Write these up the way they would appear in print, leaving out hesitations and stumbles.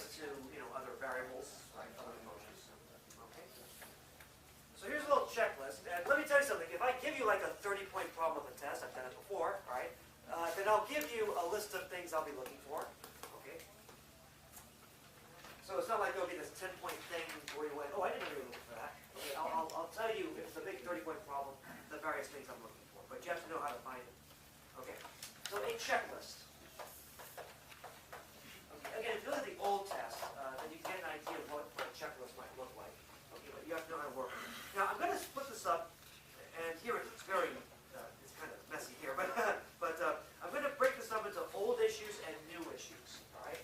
applies to other variables, like other functions. Okay. So here's a little checklist, and let me tell you something. If I give you like a 30-point problem of a test, I've done it before, all right? Then I'll give you a list of things I'll be looking for. Okay. So it's not like there'll be this 10-point thing where you went, oh, I didn't really look for that. Okay, I'll tell you if it's a big 30-point problem, the various things I'm looking for, but you have to know how to find it. Okay. So a checklist. Okay. Again, if you look at the old test, then you get an idea of what a checklist might look like. Okay, but you have to know how to work it. Now I'm going to split this up, and here it's very, it's kind of messy here, but I'm going to break this up into old issues and new issues. All right.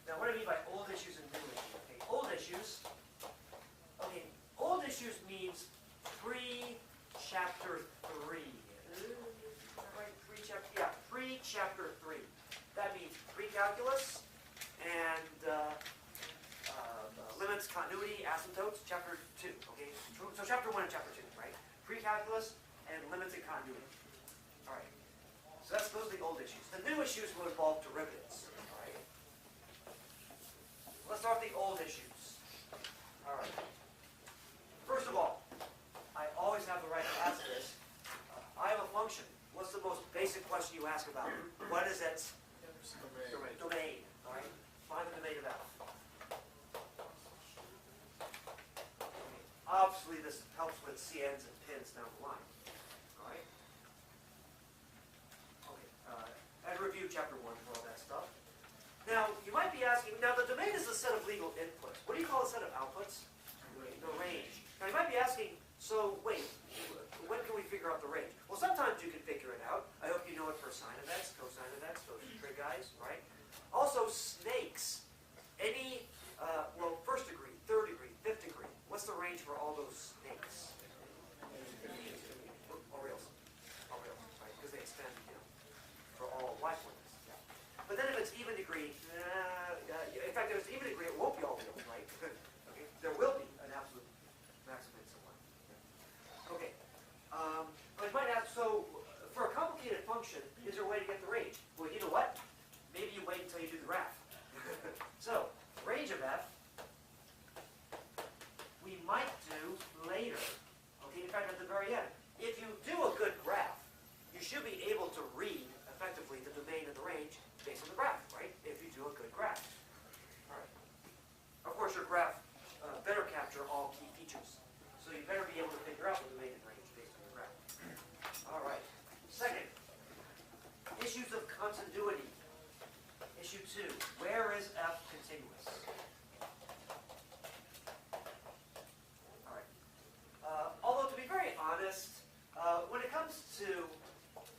Now what do I mean by old issues and new issues? Okay, old issues. Okay, old issues means pre-chapter 3. Right, pre-chapter 3. That means pre-calculus and limits, continuity, asymptotes, chapter 2. Okay, so chapter 1 and chapter 2, right? Pre-calculus and limits and continuity. All right. So those are the old issues. The new issues will involve derivatives. All right. Let's start with the old issues. All right. First of all, I always have the right to ask this. I have a function. What's the most basic question you ask about it? What is its domain? All right. Find the domain of f. Obviously, this helps with CNs and pins down the line. All right. Okay. And review chapter 1 for all that stuff. Now, you might be asking. Now, the domain is a set of legal inputs. What do you call a set of outputs? The range. Now, you might be asking. So, wait. When can we figure out the range? Well, sometimes you can figure it out. I hope you know it for sine of x, cosine of x, those trig guys, right? Also, snakes. Any, well, first degree, third degree, fifth degree. What's the range for all those snakes? Orioles. Orioles, right? Because they extend, for all life forms. Yeah. But then if it's even degree, in fact, if it's even degree, it won't be all reals, right? Okay. There will be an absolute maximum somewhere. Okay. But you might ask, so for a complicated function, is there a way to get the range? Well, you know what? Maybe you wait until you do the graph. So, range of f, we might do later. Okay, in fact, at the very end. If you do a good graph, you should be able to read, effectively, the domain of the range based on the graph, right? If you do a good graph. All right. Of course, your graph better capture all key features. So you better be able to figure out the domain and range based on the graph. All right. Second, issues of continuity. Issue 2, where is f continuous? All right. Although to be very honest, when it comes to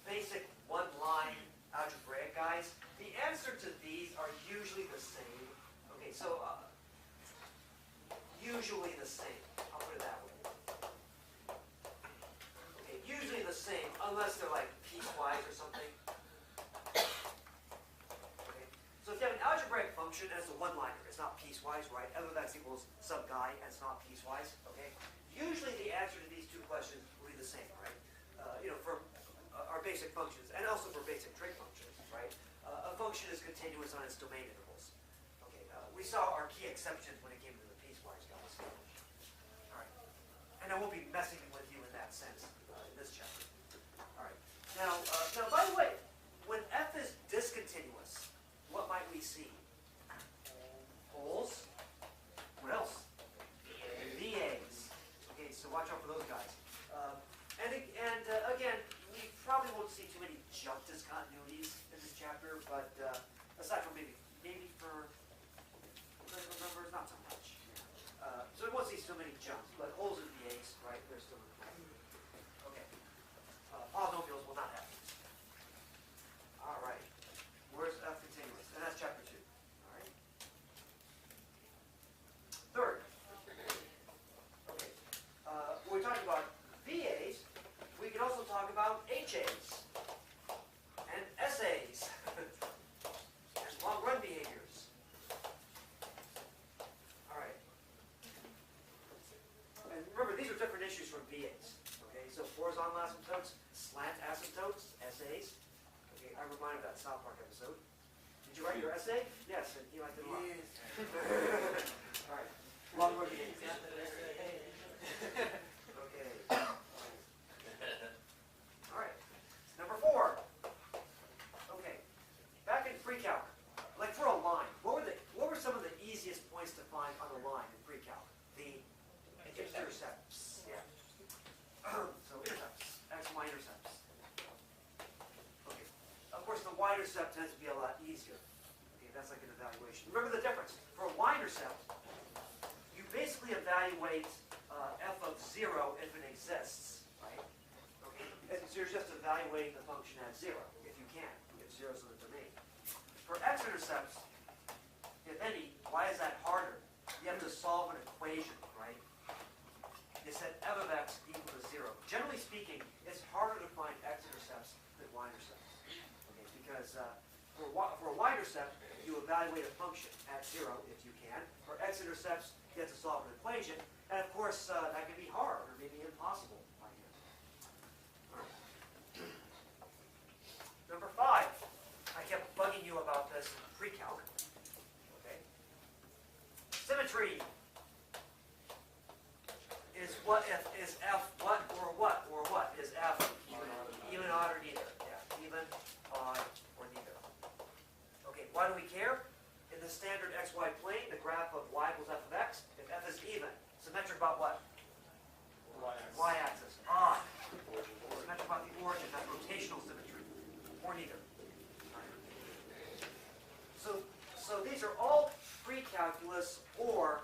basic one-line algebraic guys, the answer to these are usually the same. Okay, so usually the same. I'll put it that way. Okay, usually the same, unless they're like piecewise or something. So if you have an algebraic function and it's a one-liner, it's not piecewise, right? F of x equals some guy and it's not piecewise, okay? Usually the answer to these two questions will be the same, right? For our basic functions and also for basic trig functions, right? A function is continuous on its domain intervals. Okay, we saw our key exceptions when it came to the piecewise guys. All right. And I won't be messing with you in that sense in this chapter. All right. Now, by the way, when f is discontinuous, what might we see? Poles. What else? VAs. Okay, so watch out for those guys. And again, we probably won't see too many jump discontinuities in this chapter, but aside from maybe for critical numbers, not so much. So we won't see so many jumps, but holes in VAs, right? They're still in play. Okay. Polynomials will not have these. All right. Where's f continuous? And that's chapter 2. All right. Third. Okay. When we talk about VAs, we can also talk about HAs and SAs and long-run behaviors. All right. And remember, these are different issues from VAs. Okay, so horizontal asymptotes, slant asymptotes, SAs. Okay, I'm reminded of that South Park episode. Did you write your essay? Yes, and he liked it a lot. Yes. All right. Long word again. Okay. All right. Number 4. Okay. Back in pre-calc, like for a line, what were some of the easiest points to find on a line in pre-calc? The intercepts. Yeah. So intercepts, x, y intercepts. Okay. Of course, the y-intercept tends to be a lot easier. Okay, that's like an evaluation. Remember the difference. For a y-intercept, you basically evaluate f of 0 if it exists, right? Okay. And so you're just evaluating the function at 0, if you can, if 0 is in the domain. For x-intercepts, if any, why is that harder? You have to solve an equation, right? You set f of x equal to 0. Generally speaking, it's harder to find x-intercepts than y-intercepts. Okay, because for a y-intercept, you evaluate a function at 0 if you can. For x-intercepts, you have to solve an equation. And of course, that can be hard or maybe impossible by hand. Number 5. I kept bugging you about this in pre-calc. Okay. Symmetry is what if is f what or what or what is f even odd or neither? Yeah, even odd or neither. Okay, why do we care? In the standard xy plane, the graph of y equals f of x. If f is even, symmetric about what? Y-axis. Odd. Symmetric about the origin. That's rotational symmetry. Or neither. So these are all pre-calculus or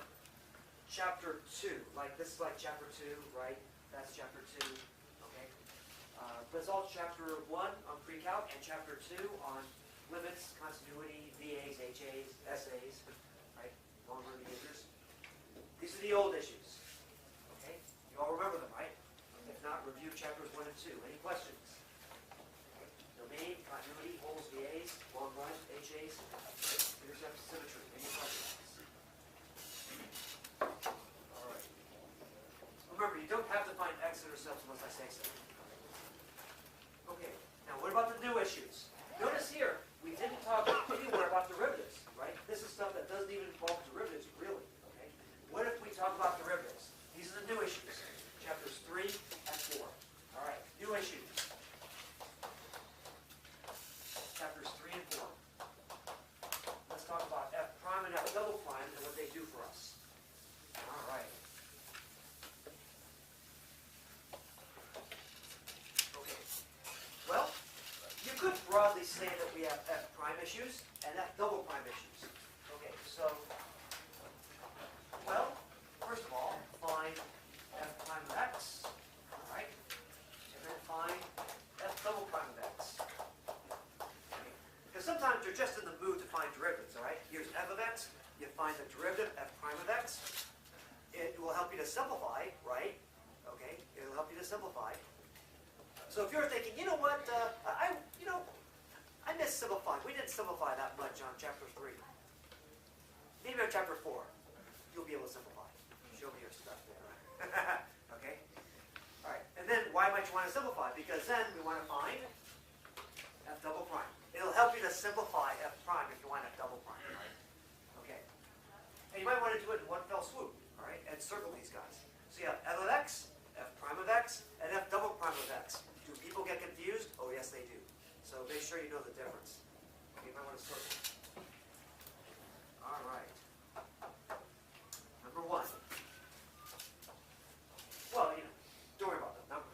chapter 2. Like this is like chapter 2, right? That's chapter 2. Okay. But it's all chapter 1 on pre-calc and chapter 2 on limits, continuity, VAs, HAs, SAs, right? Long-run behaviors. These are the old issues. Okay? You all remember them, right? If not, review chapters 1 and 2. Any questions? Okay. Domain, continuity, holes, VAs, long-run, HAs, intercept, symmetry. Any questions? All right. Remember, you don't have to find x-intercepts unless I say so. Okay. Now, what about the new issues? Notice here, we didn't talk anywhere about derivatives, right? This is stuff that doesn't even involve derivatives, really. Okay. What if we talk about derivatives? These are the new issues. Chapters 3 and 4. All right. New issues. Chapters 3 and 4. Let's talk about f prime and f double prime and what they do for us. All right. Okay. Well, you could broadly say that we have f prime issues and f double prime issues. Okay, so, well, first of all, find f prime of x, all right, and then find f double prime of x. Okay. Because sometimes you're just in the mood to find derivatives, all right? Here's f of x, you find the derivative, f prime of x. It will help you to simplify, right? Okay, it'll help you to simplify. So if you're thinking, you know what, I missed simplifying. We didn't simplify that much on chapter 3. Maybe on chapter 4, you'll be able to simplify. Show me your stuff there. Okay? All right. And then why might you want to simplify? Because then we want to find f double prime. It'll help you to simplify f prime if you want f double prime. Right? Okay. And you might want to do it in one fell swoop. All right? And circle these guys. So you have f of x, f prime of x, and f double prime of x. Do people get confused? Oh, yes, they do. So make sure you know the difference. Okay, you might want to circle. All right. Number 1. Well, don't worry about the number.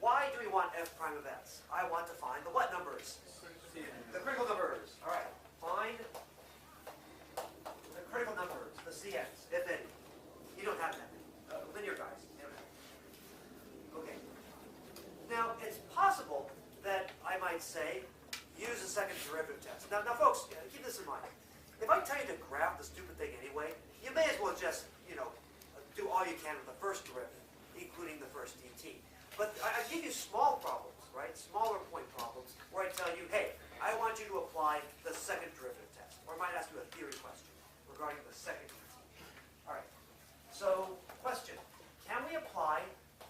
Why do we want f prime of x? I want to find the what numbers? The critical numbers. All right. Find the critical numbers, the CNs, if any. You don't have that many. Linear guys. You don't have. Okay. Now, it's possible that I might say, use a second derivative test. Now folks, keep this in mind. If I tell you to graph the stupid thing anyway, you may as well just, do all you can with the first derivative, including the first dt. But I give you small problems, right? Smaller point problems, where I tell you, hey, I want you to apply the second derivative test. Or I might ask you a theory question regarding the second dt. All right. So, question. Can we apply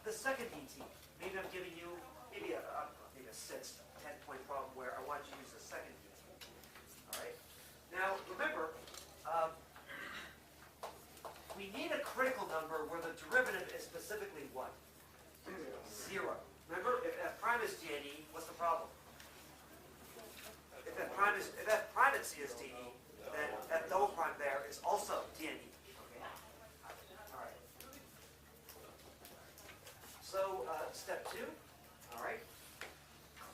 the second dt? Maybe I'm giving you maybe a 6, 10-point problem where I want you to use the second dt. All right. a critical number where the derivative is specifically what? 0. Remember, if f prime is d and e, what's the problem? If f prime at c is d and e, then f double prime there is also d and e. Okay. All right. So step 2. All right.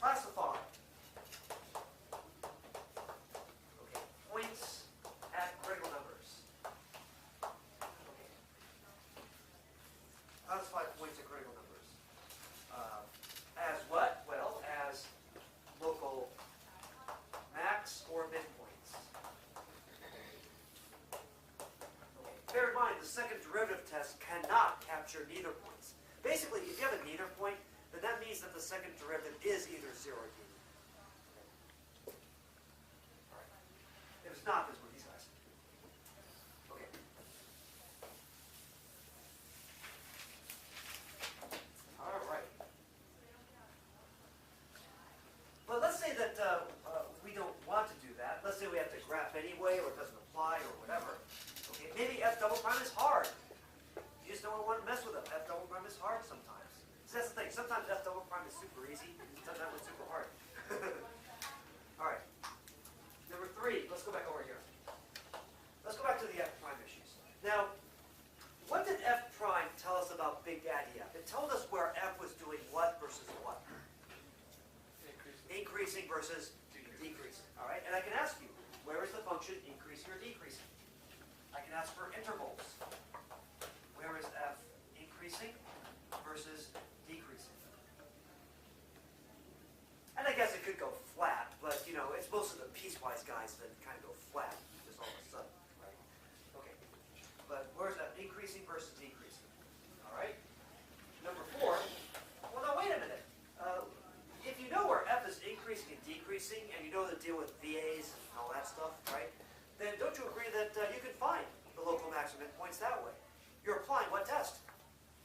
Classify. Okay. Points at critical numbers. Okay. Classify points at critical numbers. As what? Well, as local max or midpoints. Okay. Bear in mind, the second derivative test cannot capture neither points. Basically, if you have a neither point, then that means that the second derivative is either 0 or d. All right. If it's not, this one, these guys. Okay. All right. But let's say that we don't want to do that. Let's say we have to graph anyway, or it doesn't apply, or whatever. Okay, maybe f double prime is hard. You just don't want to mess with it. F double prime is hard sometimes. So that's the thing. Sometimes f double prime is super easy. Sometimes it's super hard. All right. Number 3. Let's go back over here. Let's go back to the f prime issues. Now, what did f prime tell us about Big Daddy f? It told us where f was doing what versus what. Increasing versus decreasing. All right, and I can ask you, where is the function increasing or decreasing? I can ask for intervals. Where is f increasing versus decreasing? And I guess it could go flat, but you know, it's most of the piecewise guys that kind of go flat just all of a sudden, right? Okay, but where's f increasing versus decreasing? All right. Number 4. Well, now wait a minute. If you know where f is increasing and decreasing, and you know how to deal with VAs and all that stuff, right? Then don't you agree that you can find the local maximum points that way? You're applying what test?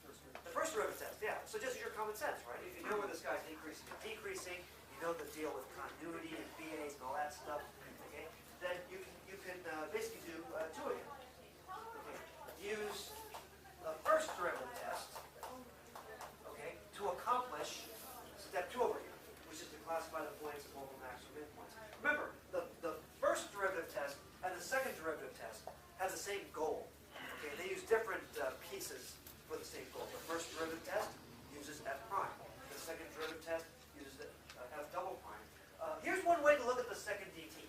The first derivative test, yeah. So just use your common sense, right? If you know where this guy's increasing and decreasing, you know the deal with continuity and VAs and all that stuff, okay? Then you can basically do 2 again. Okay. Use the first derivative test, okay, to accomplish step 2 over here, which is to classify the points as local max or midpoints. Remember, the first derivative test and the second derivative test have the same goal. Okay, they use different pieces for the same goal. The first derivative test uses f prime. The second derivative test uses f double prime. Here's one way to look at the second dt.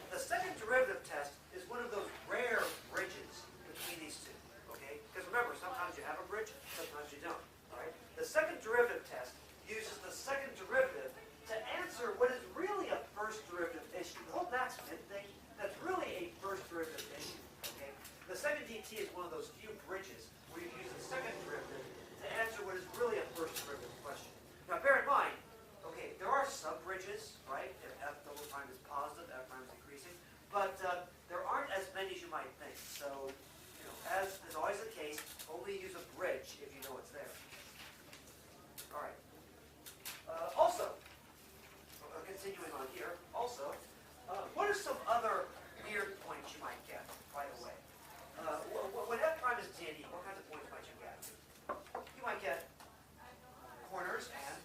The second derivative test is one of those rare bridges between these two. Okay, because remember, sometimes you have a bridge, sometimes you don't. All right. The second derivative test uses the second derivative to answer what is really a first derivative issue. The whole max min thing, that's really a first derivative issue. Okay? The second dt is one of those few bridges where you use the second derivative to answer what is really a first derivative question. Now bear in mind, okay, there are sub-bridges, right? If f double prime is positive, f prime is decreasing, but there aren't as many as you might think. So, you know, as is always the case, only use a bridge if you know it's there. All right. Also, continuing on here, also, what are some other weird points you might get right away? When f prime is d and e, what kinds of points might you get? You might get corners and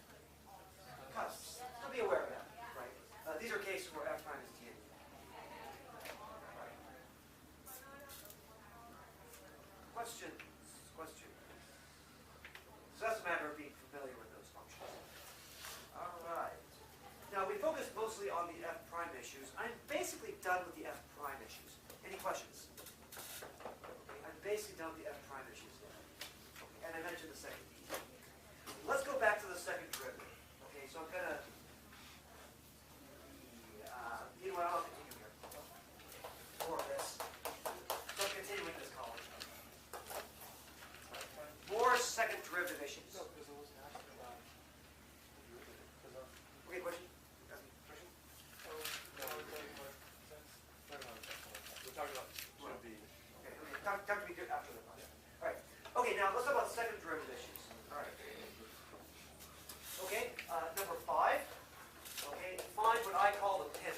cusps. So be aware of that, right? These are cases where f prime is d and e. Right. Questions? So that's a matter of being familiar with those functions. All right. Now, we focused mostly on the f prime issues. I'm basically done with the f prime issues. Any questions? Okay, I'm basically done with the f prime issues. Okay, and I mentioned the second dt. Let's go back to the second derivative. Okay, so I'm going to... you know what, I'll continue here. More of this. So I'm continuing this column. More second derivative issues. No, because I wasn't asking about the derivative. Okay, question? Question? No, we're talking about sense. We're talking about should be. Okay, talk to me after that. All right. Okay, now let's talk about second derivative issues. All right. Okay, number 5. Okay, find what I call the pins.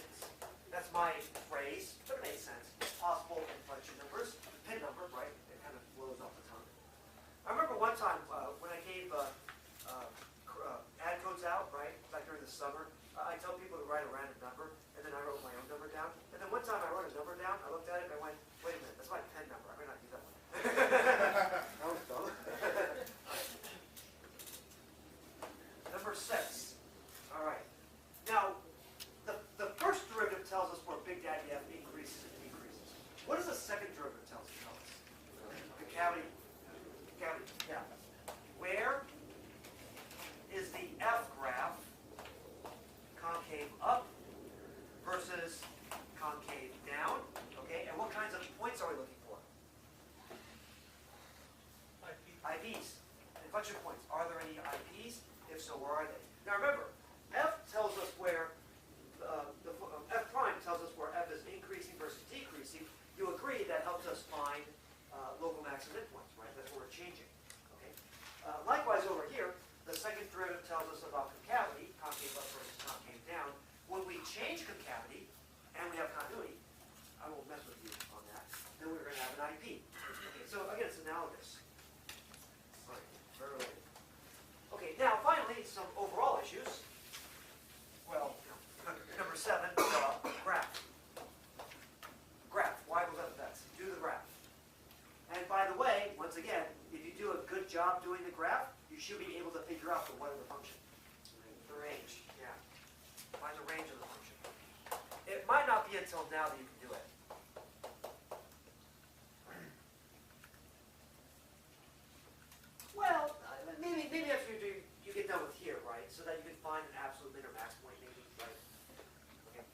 That's my phrase, but it makes sense. Possible inflection numbers. Pin number, right? It kind of blows off the IPs, inflection points. Are there any IPs? If so, where are they? Now remember, F tells us where, F prime tells us where F is increasing versus decreasing. You agree that helps us find local max and midpoints, right? That's what we're changing, okay? Likewise over here, the second derivative tells us about concavity, concave up versus concave down. When we change concavity, and we have continuity, I won't mess with you on that, then we're going to have an IP. Okay, so again, it's analogous. All right, very related. Okay, now finally, some overall issues. Well, number 7, graph. Graph, y equals f(x). Do the graph. And by the way, once again, if you do a good job doing the graph, you should be able to figure out the what of the function. The range, yeah. Find the range of the function. It might not be until now that you can do it. Well, maybe after you get done with here, right? So that you can find an absolute min or max point, maybe, right? Okay.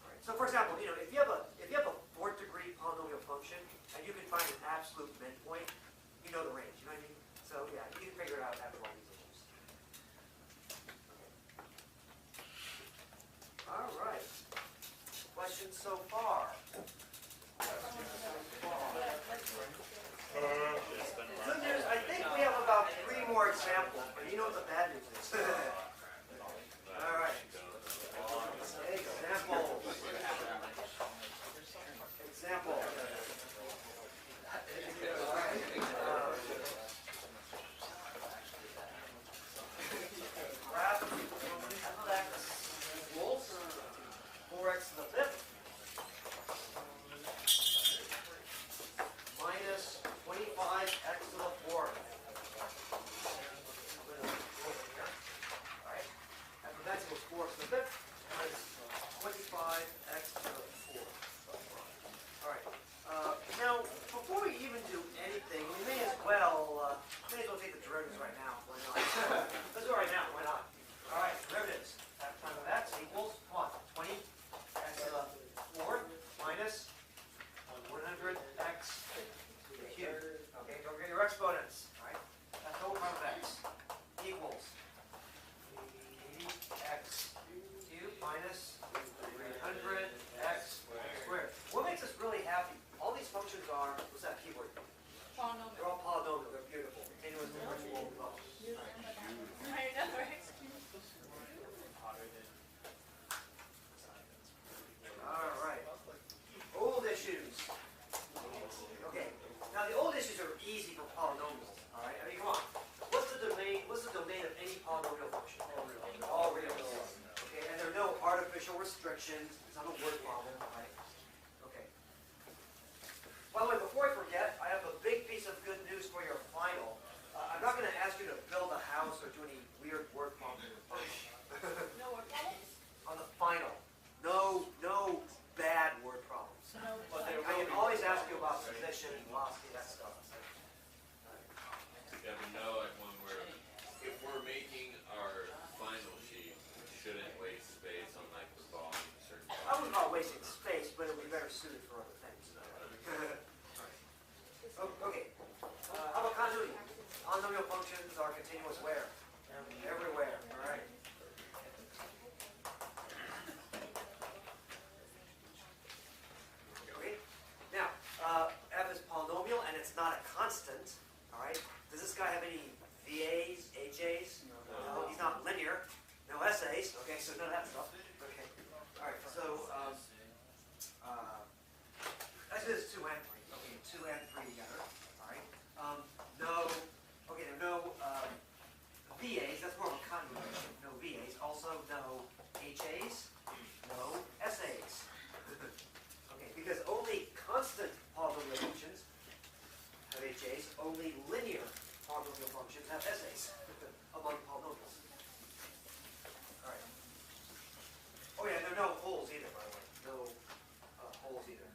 All right. So for example, if you have a 4th degree polynomial function and you can find an absolute midpoint, you know the range. You know what I mean? So yeah, you can figure it out after all these issues. Okay. All right. Questions so far? Good news, I think we have about 3 more examples, but you know what the bad news is. All right. Example. Example. All right. Graph of f(x) equals 4x to the 5th minus 25x to the 4th. Alright. After that equals 4x to the 5th minus 25x to the 4th. Alright. Now, before we even do anything, we may as well take the derivatives right now. Why not? Let's do it right now. Why not? Alright, derivatives. F times of x equals what? 20x to the 4th minus 100x cubed. Okay, don't forget your exponents. Alright? That's total time of x equals 80x cubed minus 300x squared. What makes us really happy? All these functions are, what's that keyword? Polynomial. They're all polynomial. They're beautiful. Continuous differentiable flow. I know, right? All right. Old issues. Okay. Now the old issues are easy for polynomials. All right. I mean, come on. What's the domain? What's the domain of any polynomial function? All real. Okay. And there are no artificial restrictions. It's not a word problem. Right. Okay. By the way, before I forget, I have a big piece of good news for your final. I'm not going to ask you to build a house or do any weird word problems. No word problems? On the final. No bad word problems. No. I can always ask you about position, velocity, that stuff. Yeah, but no, like when if we're making our final sheet, we shouldn't waste space on like the volume certain. I wouldn't call it wasting space, but it would be better suited for other things. Okay. How about continuity? Polynomial functions are continuous where? Everywhere. All right. Okay. Now, f is polynomial and it's not a constant. All right. Does this guy have any VAs, HAs? No. He's not linear. No essays. Okay, so none of that stuff. Okay. All right. So, actually, this is 2 and 3. Okay, 2 and 3 together. All right. No. Okay, there are no VAs. That's more of a continuation. No VAs. Also, no HAs. No SAs. Okay, because only constant polynomial functions have HAs. Only linear polynomial functions have SAs among polynomials. All right. Oh yeah, there are no holes either, by the way. No holes either.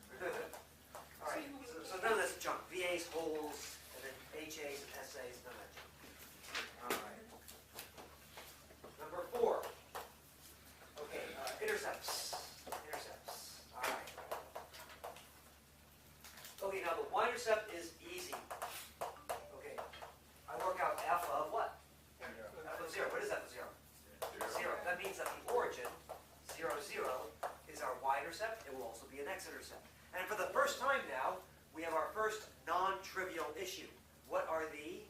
All right. So none of this junk. VAs, holes, and then HAs and SAs, none of that junk. All right. Number 4. Okay, intercepts. Intercepts. All right. Okay, now the y-intercept is easy. issue. What are the...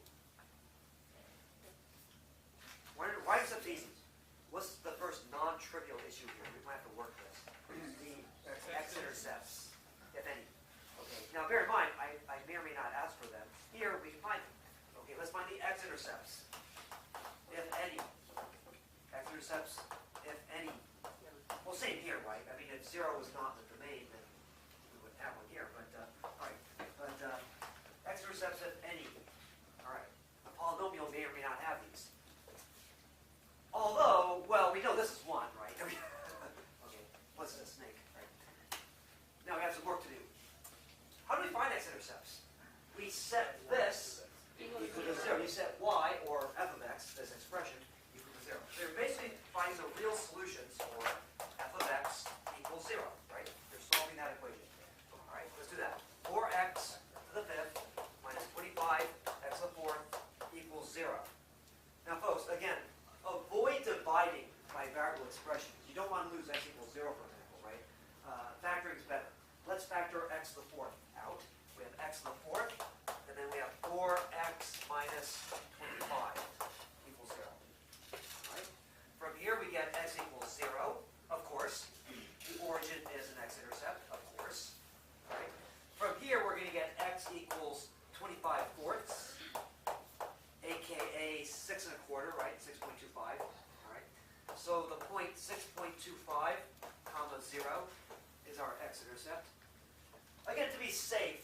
Why is it easy? What's the first non-trivial issue here? We might have to work this. The x-intercepts, if any. Okay. Now bear in mind, I may or may not ask for them. Here we can find them. Okay, let's find the x-intercepts, if any. X-intercepts, if any. Well, same here, right? I mean, if 0 was not the domain, then we wouldn't have one here. But all right. But x-intercepts, if any. All right. A polynomial may or may not have these. Although, well, we know this is 1, right? Okay, what's a snake, right? Now we have some work to do. How do we find x-intercepts? We set this equal to 0. You set y, or f of x, this expression, equal to 0. So you're basically finding the real solutions for f of x equals 0, right? You're solving that equation. All right, let's do that. 4x to the 5th minus 25x to the 4th equals 0. Now, folks, again, avoid dividing by variable expressions. You don't want to lose x equals 0, for example, right? Factoring is better. Let's factor x to the 4th out. We have x to the 4th, and then we have 4x minus 25 equals 0. All right? From here, we get x equals 0, of course. The origin is an x-intercept, of course. All right? From here, we're going to get x equals 25 fourths, aka 6 1/4, right? 6.25. All right. So the point 6.25, comma 0 is our x-intercept. Again, to be safe,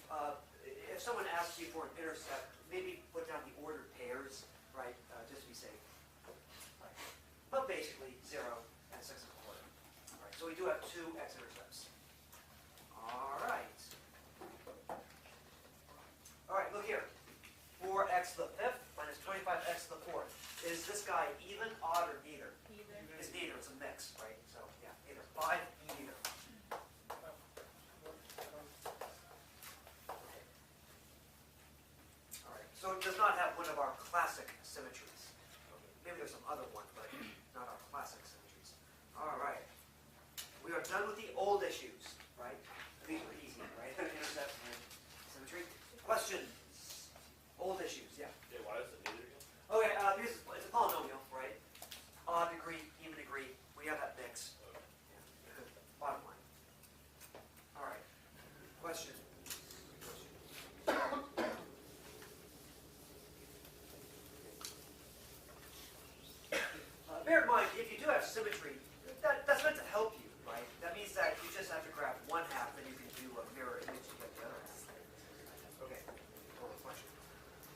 if someone asks you for an intercept, maybe put down the ordered pairs, right? Just to be safe. Right. But basically 0 and 6 1/4. All right. So we do have two x-intercepts. All right. All right. Look here. 4x to the 5th minus 25x to the 4th. Is this guy even, odd, or neither? Either. It's neither. It's a mix, right? So, yeah, either. 5, neither. Okay. All right. So it does not have one of our classic symmetries. Okay. Maybe there's some other one, but not our classic symmetries. All right. We are done with the old issues, right? These were easy, right? Intercept and symmetry. Questions? Old issues, yeah. Yeah, why is it neither again? Okay, because it's a polynomial, right? Odd degree, even degree. We have that mix. Yeah, bottom line. All right. Question. Bear in mind, if you do have symmetry, that's meant to help you, right? That means that you just have to grab one half, and you can do a mirror image to get the other half. Okay. Question.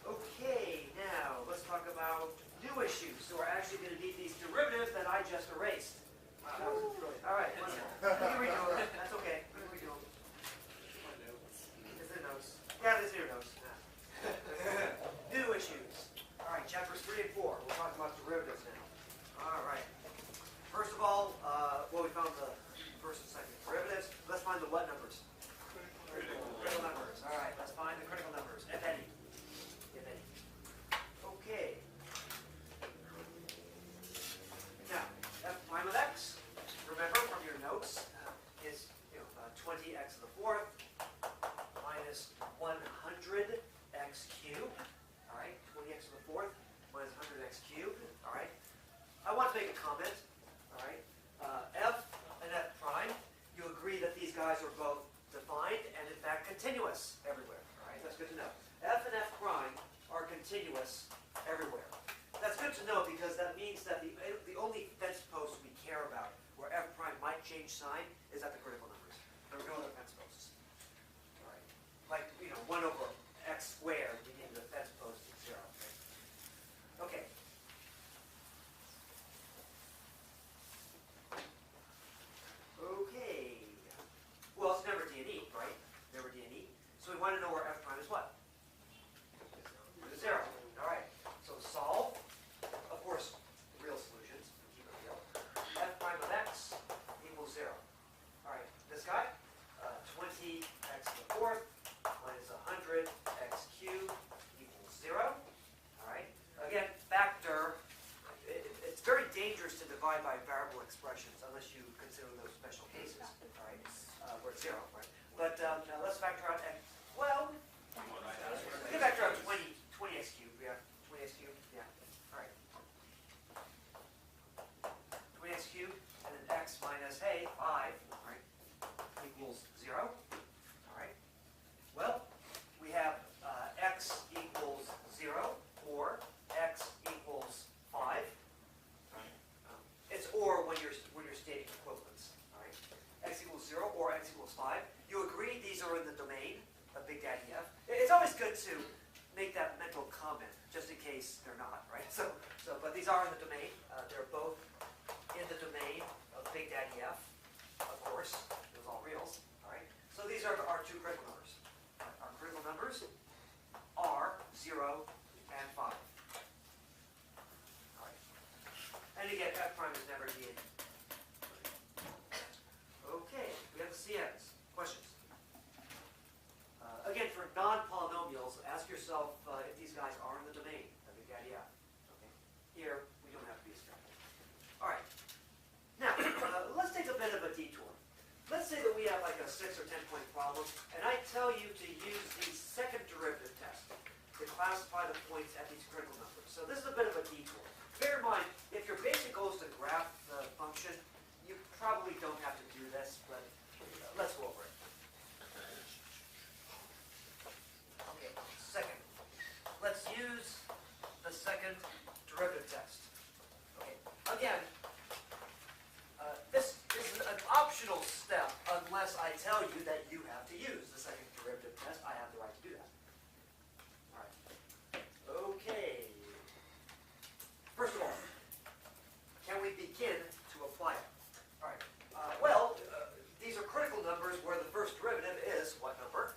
Okay, now let's talk about new issues. So we're actually going to need these derivatives that I just erased. Wow, that was brilliant. All right, let's redo it. That's okay. Redo them. My notes. It's in the notes. Yeah, it's in your notes. New issues. All right, chapters 3 and 4. We'll talk about derivatives now. All right. First of all, well, we found the first and second derivatives. Let's find the what numbers? Critical numbers. All right, let's find the critical numbers, if any. If any. Okay. Now, f prime of x, remember from your notes, is 20x to the 4th minus 100x cubed. All right, 20x to the 4th minus 100x cubed. All right. I want to make a comment. All right. F and f prime, you agree that these guys are both defined and in fact continuous everywhere. All right, that's good to know. F and f prime are continuous everywhere. That's good to know because that means that the only fence post we care about where f prime might change sign is at the critical numbers. There are no other fence posts. All right, like 1 over x squared, we need the fence post is 0. Okay. Okay. Well, it's never D and E, right? Never D and E. So we want to know where f prime is what? 0. All right. So solve. Of course, real solutions. Keep it real. F prime of x equals 0. All right. This guy, 20x to the 4th minus 100x cubed equals 0. All right. Again, factor. It's very dangerous to divide by variable expressions unless you consider those special cases. All right. Where it's 0, right? But now let's factor out x. Well, we can factor out comment, just in case they're not, right? But these are in the domain. They're both in the domain of Big Daddy F, of course. Those all reals, all right? So these are our two critical numbers. Our critical numbers are 0 and 5. All right. And again, F prime is never D. Okay, we have the CNs. Questions? Again, for non-polynomials, ask yourself if these guys are in the domain of Big Daddy F. Okay. Here, we don't have to be as careful. All right. Now, let's take a bit of a detour. Let's say that we have like a 6 or 10 point problem, and I tell you to use the second derivative test to classify the points at these critical numbers. So this is a bit of a detour. Bear in mind, if your basic goal is to graph the function, you probably don't have to do this, but let's go over it. Okay, second. Let's use the second derivative test. Okay, again, this is an optional step unless I tell you that you have to use the second derivative test. I have the right to do that. All right. Okay. First of all, can we begin to apply it? All right. These are critical numbers where the first derivative is what number?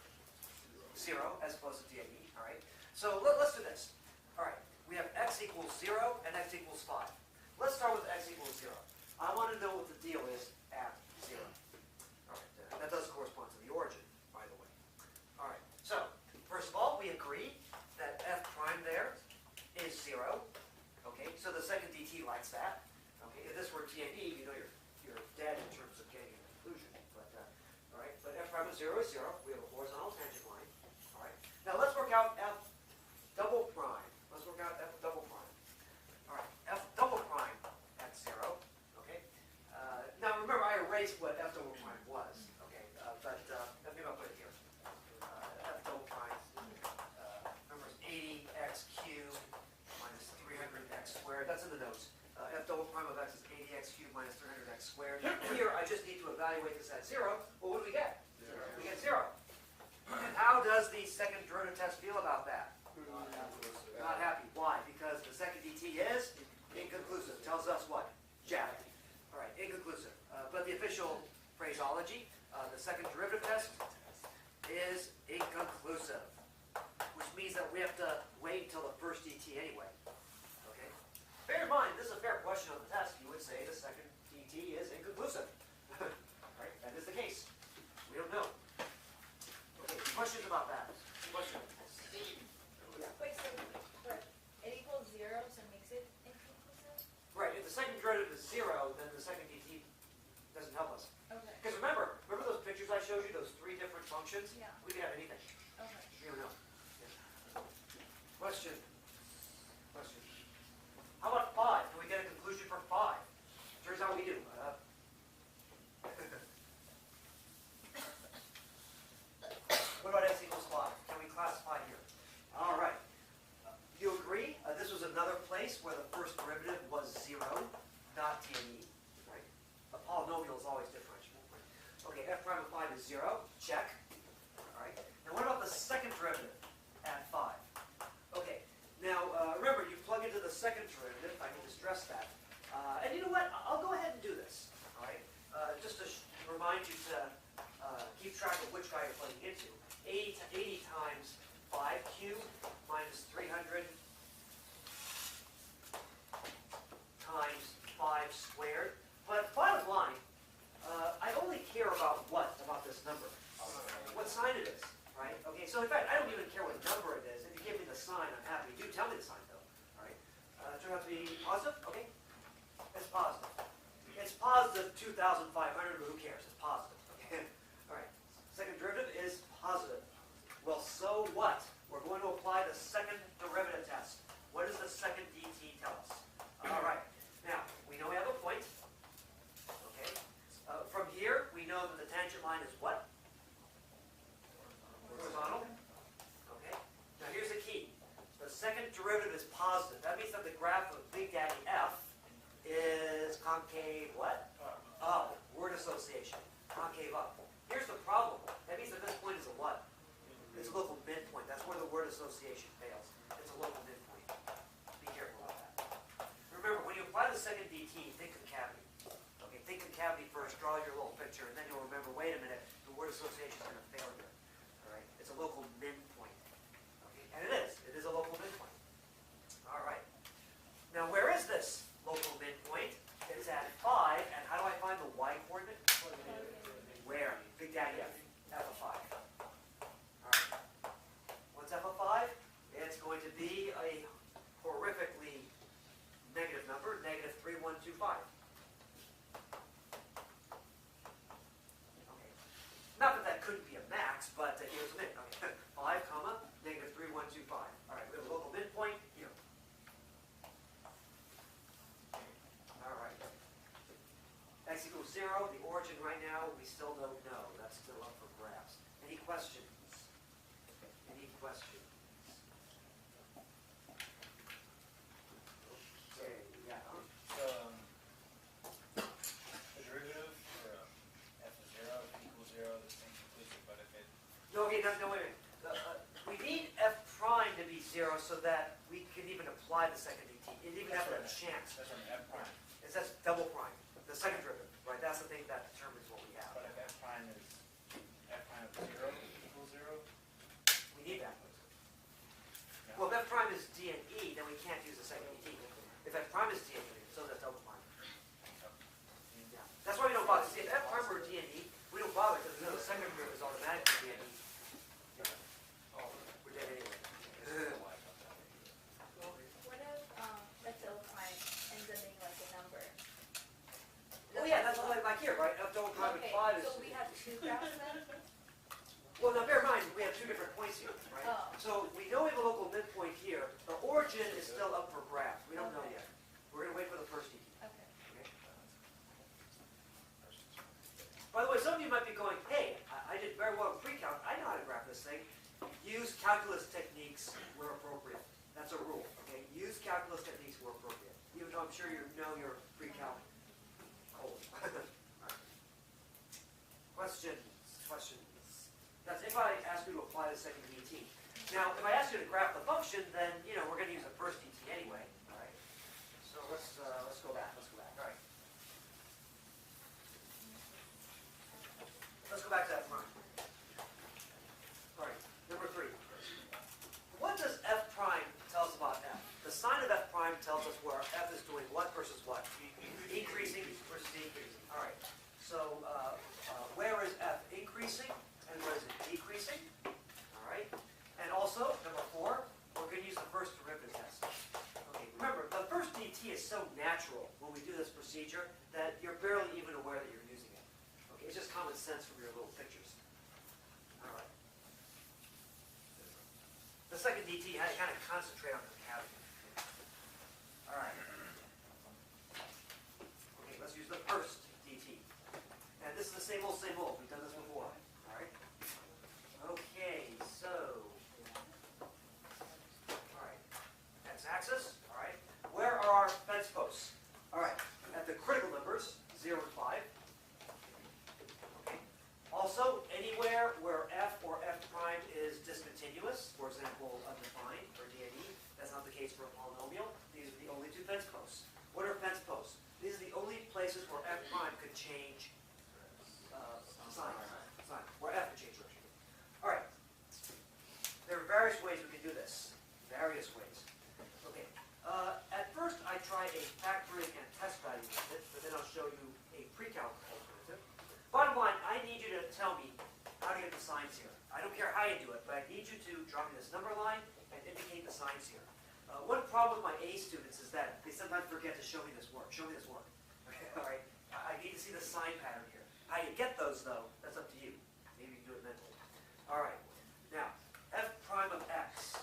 0 as opposed to DAE. All right. So let's do this. All right. We have x equals 0 and x equals 5. Let's start with x equals 0. I want to know what the deal is at 0. All right, that does correspond to the origin, by the way. All right, so first of all, we agree that f prime there is 0. Okay, so the second dt likes that. Okay, if this were TNE, you know you're dead in terms of getting an conclusion. But all right, but f prime of 0 is 0. We have a horizontal tangent line. All right, now let's work out f double prime. Let's work out f double prime. All right, f double prime at 0. Now remember, I erased what f double prime was, okay? But maybe I'll put it here. F double prime, remember, is 80x cubed minus 300x squared. That's in the notes. F double prime of x is 80x cubed minus 300x squared. Here, I just need to evaluate this at 0. Well, what do we get? 0. We get 0. And how does the second derivative test feel about that? Not happy. Why? Because the second dt is inconclusive. Tells us what? Jack. All right, inconclusive. But the official phraseology, the second derivative test, is inconclusive, which means that we have to wait until the first dt anyway. Okay? Bear in mind, this is a fair question on the test. You would say the second dt is inconclusive. Right? That is the case. We don't know. Okay, questions about that? Question? Yeah. Wait, so but it equals 0, so it makes it inconclusive? Right, if the second derivative is 0, then the second dt doesn't help us. Okay. Because remember those pictures I showed you, those 3 different functions? Yeah. We could have anything. Okay. You don't know. Yeah. Question. Question. How about 5? Can we get a conclusion for 5? Turns out we do. What about x equals 5? Can we classify here? All right. You agree? This was another place where the first derivative was 0, not TNE. Right? A polynomial is always differentiable. Okay, f prime of 5 is 0. Check. All right. Now what about the second derivative at 5? Okay. Now remember, you plug into the second derivative. I need to stress that. And you know what? I'll go ahead and do this. All right. Just to remind you to keep track of which guy you're plugging into. 80 times 5 cubed minus 300 times 5 squared. But bottom line, I only care about what about this number? What sign it is, right? Okay, so in fact, I don't even care what number it is. If you give me the sign, I'm happy. Do tell me the sign, though. All right. Turn out to be positive? Okay. It's positive. It's positive 2,500, but who cares? It's positive. Okay. All right. Second derivative is positive. Well, so what? We're going to apply the second derivative test. What does the second dt tell us? All right. Now, we know we have a point. Okay. From here, we know that the tangent line is what? Horizontal. Okay. Now, here's the key. The second derivative is positive. That means that the graph of Big Daddy F is concave what? Up. Word association. Concave up. Here's the problem. That means that this point is a what? It's a local midpoint. That's where the word association fails. It's a local association is going to fail here. All right, it's a local min point. Okay, and it is a local min point. All right. Now where is this local min point? It's at 5, and how do I find the y coordinate? Where? Big Daddy F. F of 5. All right. What's F of 5? It's going to be a horrifically negative number, negative 3125. Okay. Not that that couldn't be a max, but here's a min. Okay. 5 comma negative 3125. All right, we have a local midpoint here. All right. X equals 0. The origin right now, we still don't know. That's still up for grabs. Any questions? Any questions? Okay, yeah. The derivative for f of 0 equals 0, this thing's inclusive, but if it, No, okay, no, wait a minute. We need f prime to be 0 so that we can even apply the second dt. It even have a chance. that's from f prime. It says double prime, the second derivative, right? That's the thing that determines what we have. But if f prime of 0 equals 0, We need that. no. Well, if f prime is d and e, then we can't use the second dt. If f prime is d and e, so does double prime. Yeah. That's why we don't bother. See, if f prime were d and e, we don't bother because we know the second derivative is automatically d and e. We're dead anyway. What if, f double prime ends up being like a number? Oh yeah, that's like here, right? F double prime with Okay, 5 is... so we have two graphs then? Well, now bear in mind, we have two different points here, right? Oh. So we know we have a local midpoint here. The origin is still up for grabs. We don't know Okay. yet. We're going to wait for the first dt. Okay. Okay? By the way, some of you might be going, hey, I did very well in pre-calc. I know how to graph this thing. Use calculus techniques where appropriate. That's a rule, okay? Use calculus techniques where appropriate. Even though I'm sure you know your pre-calc cold. All right. Questions? Questions? That's if I ask you to apply the second dt. Now, if I ask you to graph the function, then, you know, we're going to use the first dt anyway, all right? So let's go back. Let's go back. All right. Let's go back to f prime. All right, number 3. What does f prime tell us about f? The sign of f prime tells us where f is doing what versus what? Increasing versus decreasing. All right. So where is f increasing and where is it decreasing? All right. And also, number 4, we're going to use the first derivative test. Okay. Remember, the first dt is so natural when we do this procedure that you're barely even aware that you're using it. Okay. It's just common sense from your little pictures. All right. The second dt, I kind of concentrate on the cavity. All right. Okay, let's use the first dt. And this is the same old, same old. We've done this before. All right. Okay, so. All right. X-axis. All right. Where are our fence posts? All right. At the critical numbers, 0 and 5. Okay. Also, anywhere where f or f prime is discontinuous, for example, undefined or d and e, that's not the case for a polynomial. These are the only two fence posts. What are fence posts? These are the only places where f prime could change sign, where f could change direction. All right. There are various ways we can do this. Various ways. Okay. At first, I tried a factoring and test value method, but then I'll show you a pre-calc alternative. Bottom line, I need you to tell me how to get the signs here. I don't care how you do it, but I need you to draw me this number line and indicate the signs here. One problem with my A students is that they sometimes forget to show me this work. Show me this work. Okay, all right. I need to see the sign pattern here. How you get those, though, that's up to you. Maybe you can do it mentally. All right. Now, f prime of x.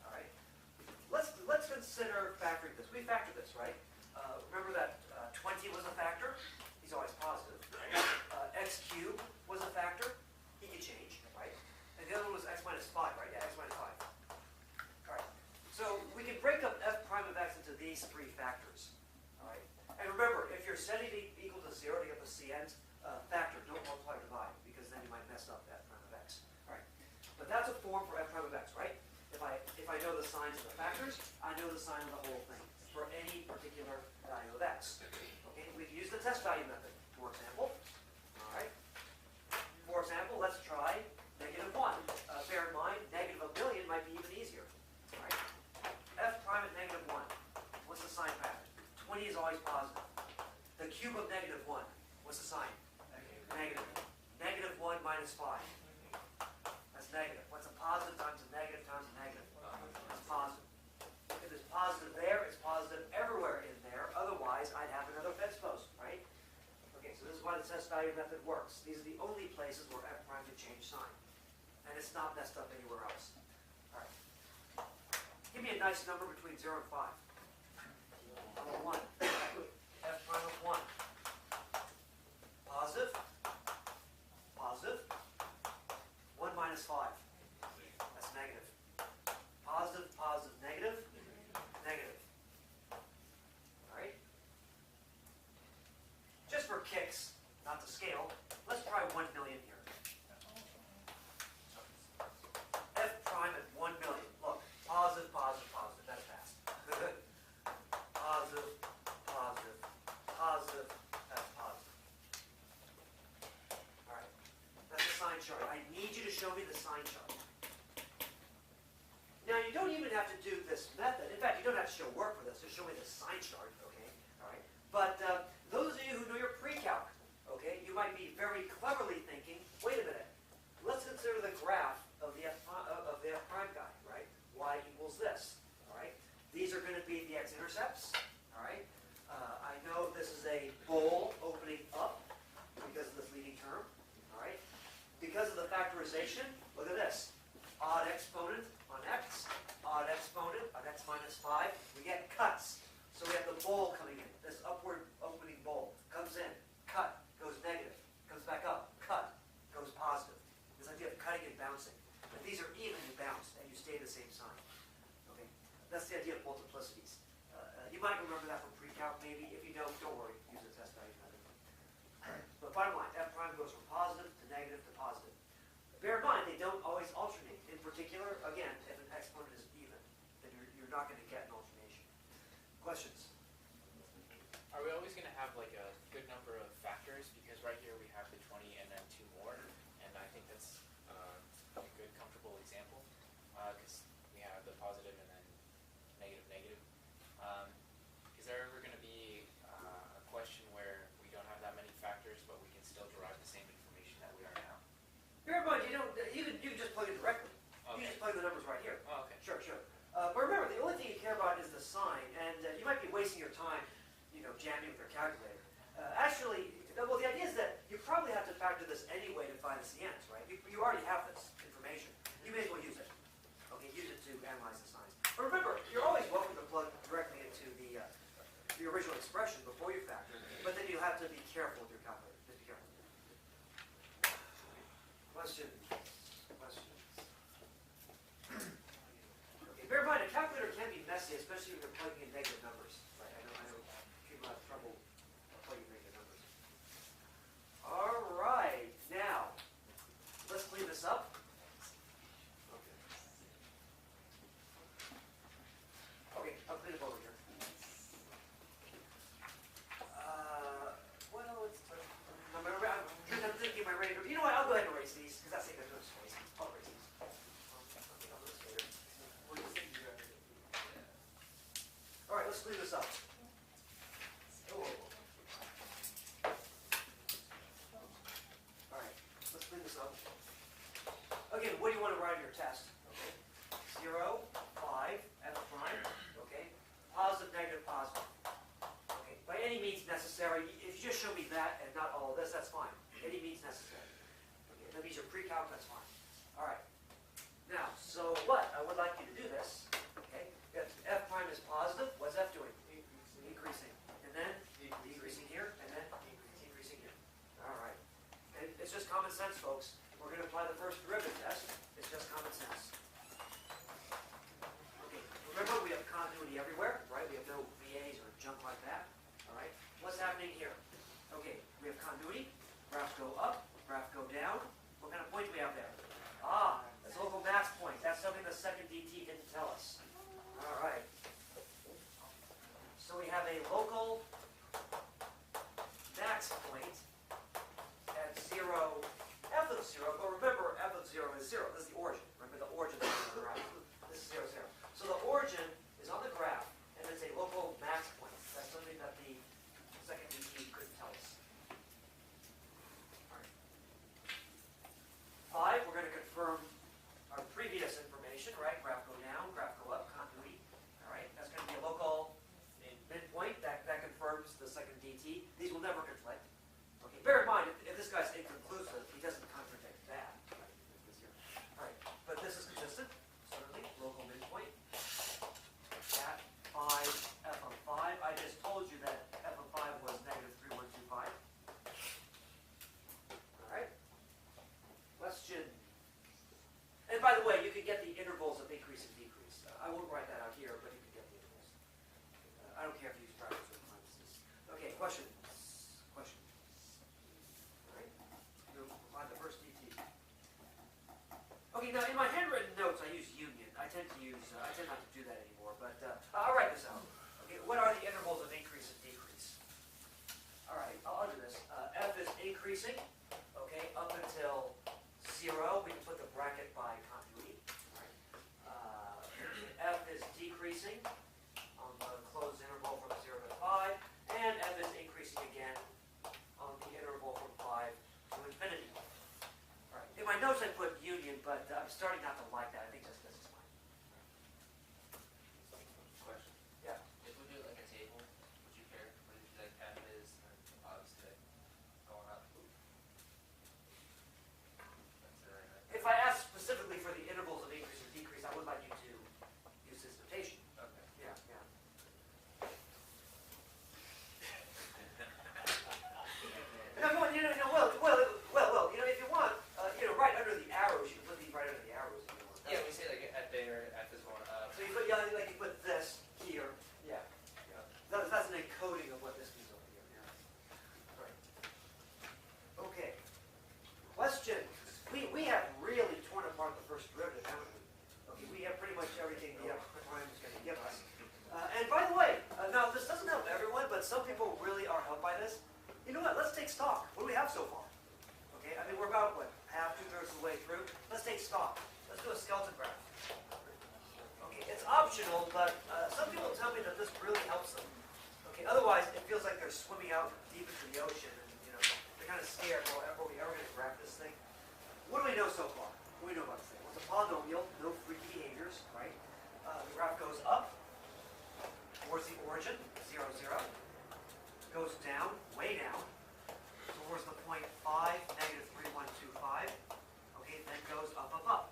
All right. Let's consider factoring this. We factored this, right? Remember that 20 was a factor? He's always positive. Right? X cubed was a factor. He could change, right? And the other one was x minus 5, right? Yeah, x minus 5. All right. So we can break up f prime of x into these 3 factors. All right. And remember, if you're setting it equal to 0 to get the cns, factor, don't multiply or divide, because then you might mess up f prime of x. All right. But that's a form for f prime of x, right? If I know the signs of the factors, I know the sign of the whole thing for any particular value of x. Okay. We can use the test value method, for example. All right. What's the sign? Negative. Negative 1 minus 5. That's negative. What's a positive times a negative times a negative? That's positive. If it's positive there, it's positive everywhere in there. Otherwise, I'd have another fence post, right? Okay, so this is why the test value method works. These are the only places where f prime can change sign. And it's not messed up anywhere else. All right. Give me a nice number between 0 and 5. 1. F prime of 1. Positive. Positive. 1 minus 5. That's negative. Positive, positive, negative, negative. All right? Just for kicks, not to scale, let's try 1 million here. F prime at 1 million. Look, positive, positive, positive. That's fast. Positive, positive, positive, that's positive. All right. That's the sign chart. I need you to show me the sign chart. Now, you don't even have to do this method. In fact, you don't have to show work for this. Just show me the sign chart, okay? All right. But those of you who know your pre-calc, okay, you might be very cleverly thinking, wait a minute. Let's consider the graph of the F prime guy, right? Y equals this, all right? These are going to be the x-intercepts, all right? I know this is a bowl opening up because of this leading term, all right? Because of the factorization, look at this. Odd exponent on x, odd exponent on x minus 5, we get cuts. So we have the bowl coming in, this upward opening bowl. Comes in, cut, goes negative, comes back up, cut, goes positive. This idea of cutting and bouncing. But these are evenly bounced, and you stay the same sign. Okay? That's the idea of multiplicities. You might remember that from pre-calc maybe. If you don't worry, use the test value method. But bottom line, f prime goes from positive to negative to positive. Bear in mind, they don't always alternate. In particular, again, if an exponent is even, then you're not going to get an alternation. Questions? Are we always going to have like a good number of factors? Because right here we have the 20 and then 2 more, and I think that's a good, comfortable example because we have the positive and then negative, negative. Is there ever going to be a question where we don't have that many factors, but we can still derive the same information that we are now? Bear in mind, you can just plug it directly. Okay. You just plug the numbers right here. Oh, okay. Sure. But remember, the only thing you care about is the sign, and you might be wasting your time, jamming with your calculator. Actually, well, the idea is that you probably have to factor this anyway to find the CNs, right? You already have this information. You may as well use it. Okay, use it to analyze the signs. But remember, you're always welcome to plug directly into the original expression before you factor, but then you have to be careful with your calculator. Just be careful. Questions? Okay, bear in mind, a calculator can be messy, especially when you're plugging in negative numbers. Right? I know people have trouble plugging negative numbers. All right, now, let's clean this up. Okay, I'll clean it over here. What else? I'm thinking my radar. You know what? I'll go ahead and erase these because that's the end of this space. I'll erase these. Okay, I'll do this later. All right, let's clean this up. Oh. All right, let's clean this up. Again, what do you want to write in your test? Okay, 0, 5, f prime. Okay, positive, negative, positive. Okay, by any means necessary. If you just show me that and not all of this, that's fine. Any means necessary. Okay, that means your pre-calc, that's fine. All right. Now, so what? I would like you to do this. Okay, if f prime is positive, what's f doing? Increasing. And then decreasing here, and then decreasing here. All right. And it's just common sense, folks. We're going to apply the first derivative test. It's just common sense. Okay, remember we have continuity everywhere, right? We have no VAs or junk like that. All right. What's happening here? Okay, we have continuity. Graph go up, graph go down. What kind of point do we have there? Ah, that's a local max point. That's something the second DT didn't tell us. All right. So we have a local max point at 0, f of 0. But remember, f of 0 is 0. This is the origin. Remember? down, graph go up, continuity. All right, that's going to be a local midpoint that confirms the second dt. These will never conflict. Okay, bear in mind if this guy's inconclusive, he doesn't contradict that. All right, but this is consistent. Certainly, local midpoint at 5 f of 5. I just told you that f of 5 was negative 3125. All right. Question. And by the way, you can get the intervals of increase and decrease. I won't write that out here, but you can get the intervals. I don't care if you use brackets or parentheses. Okay, questions? Questions? All right. You'll find the first DT. Okay, now in my handwritten notes, I use union. I tend not to do that anymore, but I'll write this out. Okay, what are the intervals of increase and decrease? All right, I'll do this. F is increasing, okay, up until 0. We can put the bracket by continuity. All right. F is decreasing on the closed interval from 0 to 5, and F is increasing again on the interval from 5 to infinity. All right. In my notes I put union, but I'm starting not to like that. I think just this is fine. Question. Yeah. If we do like a table, would you care what like F is and obviously like going up? Considering that. If I ask specifically for the intervals of increase or decrease, I would like you to use this notation. Okay. Yeah, yeah. No, well, if you want, right under the arrows, you can put these right under the arrows if you want. Yeah, we say like F there, F is going up. So you put, like you put this here. Yeah. Yeah. That's an encoding of what this means over here. Yeah. Right. Okay. Questions? We have really torn apart the first derivative, haven't we? Okay, we have pretty much everything the prime is going to give us. And by the way, now this doesn't help everyone, but some people really are helped by this. You know what? Let's take stock. What do we have so far? Okay, I mean we're about what, half, 2/3 of the way through. Let's take stock. Let's do a skeleton graph. Okay, it's optional, but some people tell me that this really helps them. Okay, otherwise it feels like they're swimming out deep into the ocean, and they're kind of scared. Well, are we ever going to graph this thing? What do we know so far? What do we know about this thing? Well, it's a polynomial, no freaky behaviors, right? The graph goes up towards the origin, 0, 0. Goes down, way down, towards the point 5, negative 3125. Okay, then goes up, up, up.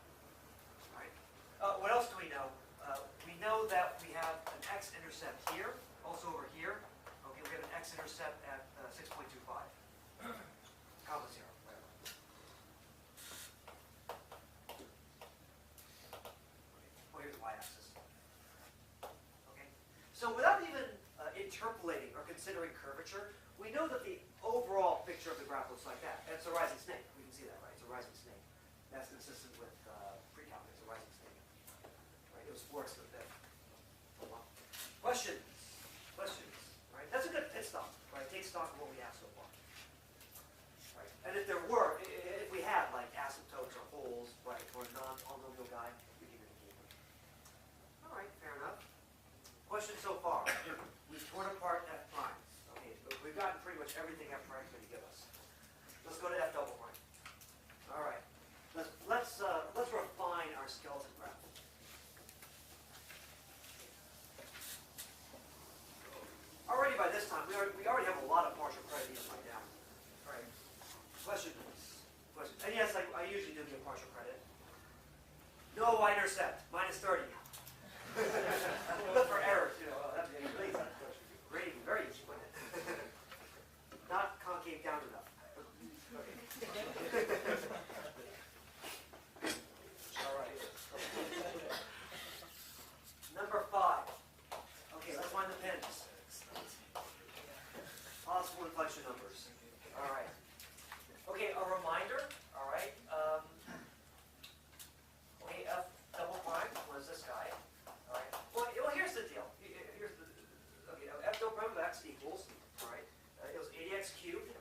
All right. What else do we know? We know that we have an x-intercept here, also over here. Okay, we have an x-intercept at 6.25, comma 0. Whatever. Oh, here's the y-axis. Okay, so without even interpolating or considering curvature, we know that the overall picture of the graph looks like that. It's a rising snake. We can see that, right? It's a rising snake. That's consistent with pre-calc. It's a rising snake. Right? It was forced a bit. Questions? Questions? Right? That's a good pit stop. Right? Take stock of what we have so far. Right? And if if we had like asymptotes or holes, right, or a non-polynomial guy, we can indicate them. All right, fair enough. Questions so far? We've torn apart f primes. Okay, we've gotten pretty much everything f prime is going to give us. Let's go to f double prime. All right, let's refine our skeleton graph. Already by this time, we already have a lot of partial credit even by now. All right, questions? Questions? And yes, I usually do give partial credit. No y-intercept, minus 30. Look for errors, that'd be amazing. Grading, very easy, wouldn't it? Not concave down enough. Okay. All right. Number 5. Okay, let's find the pins. Possible inflection numbers. All right. Okay, a reminder. All right. Okay, f double prime was this guy. All right. Well, here's the deal. Okay, f double prime of x equals, all right, it was 80x cubed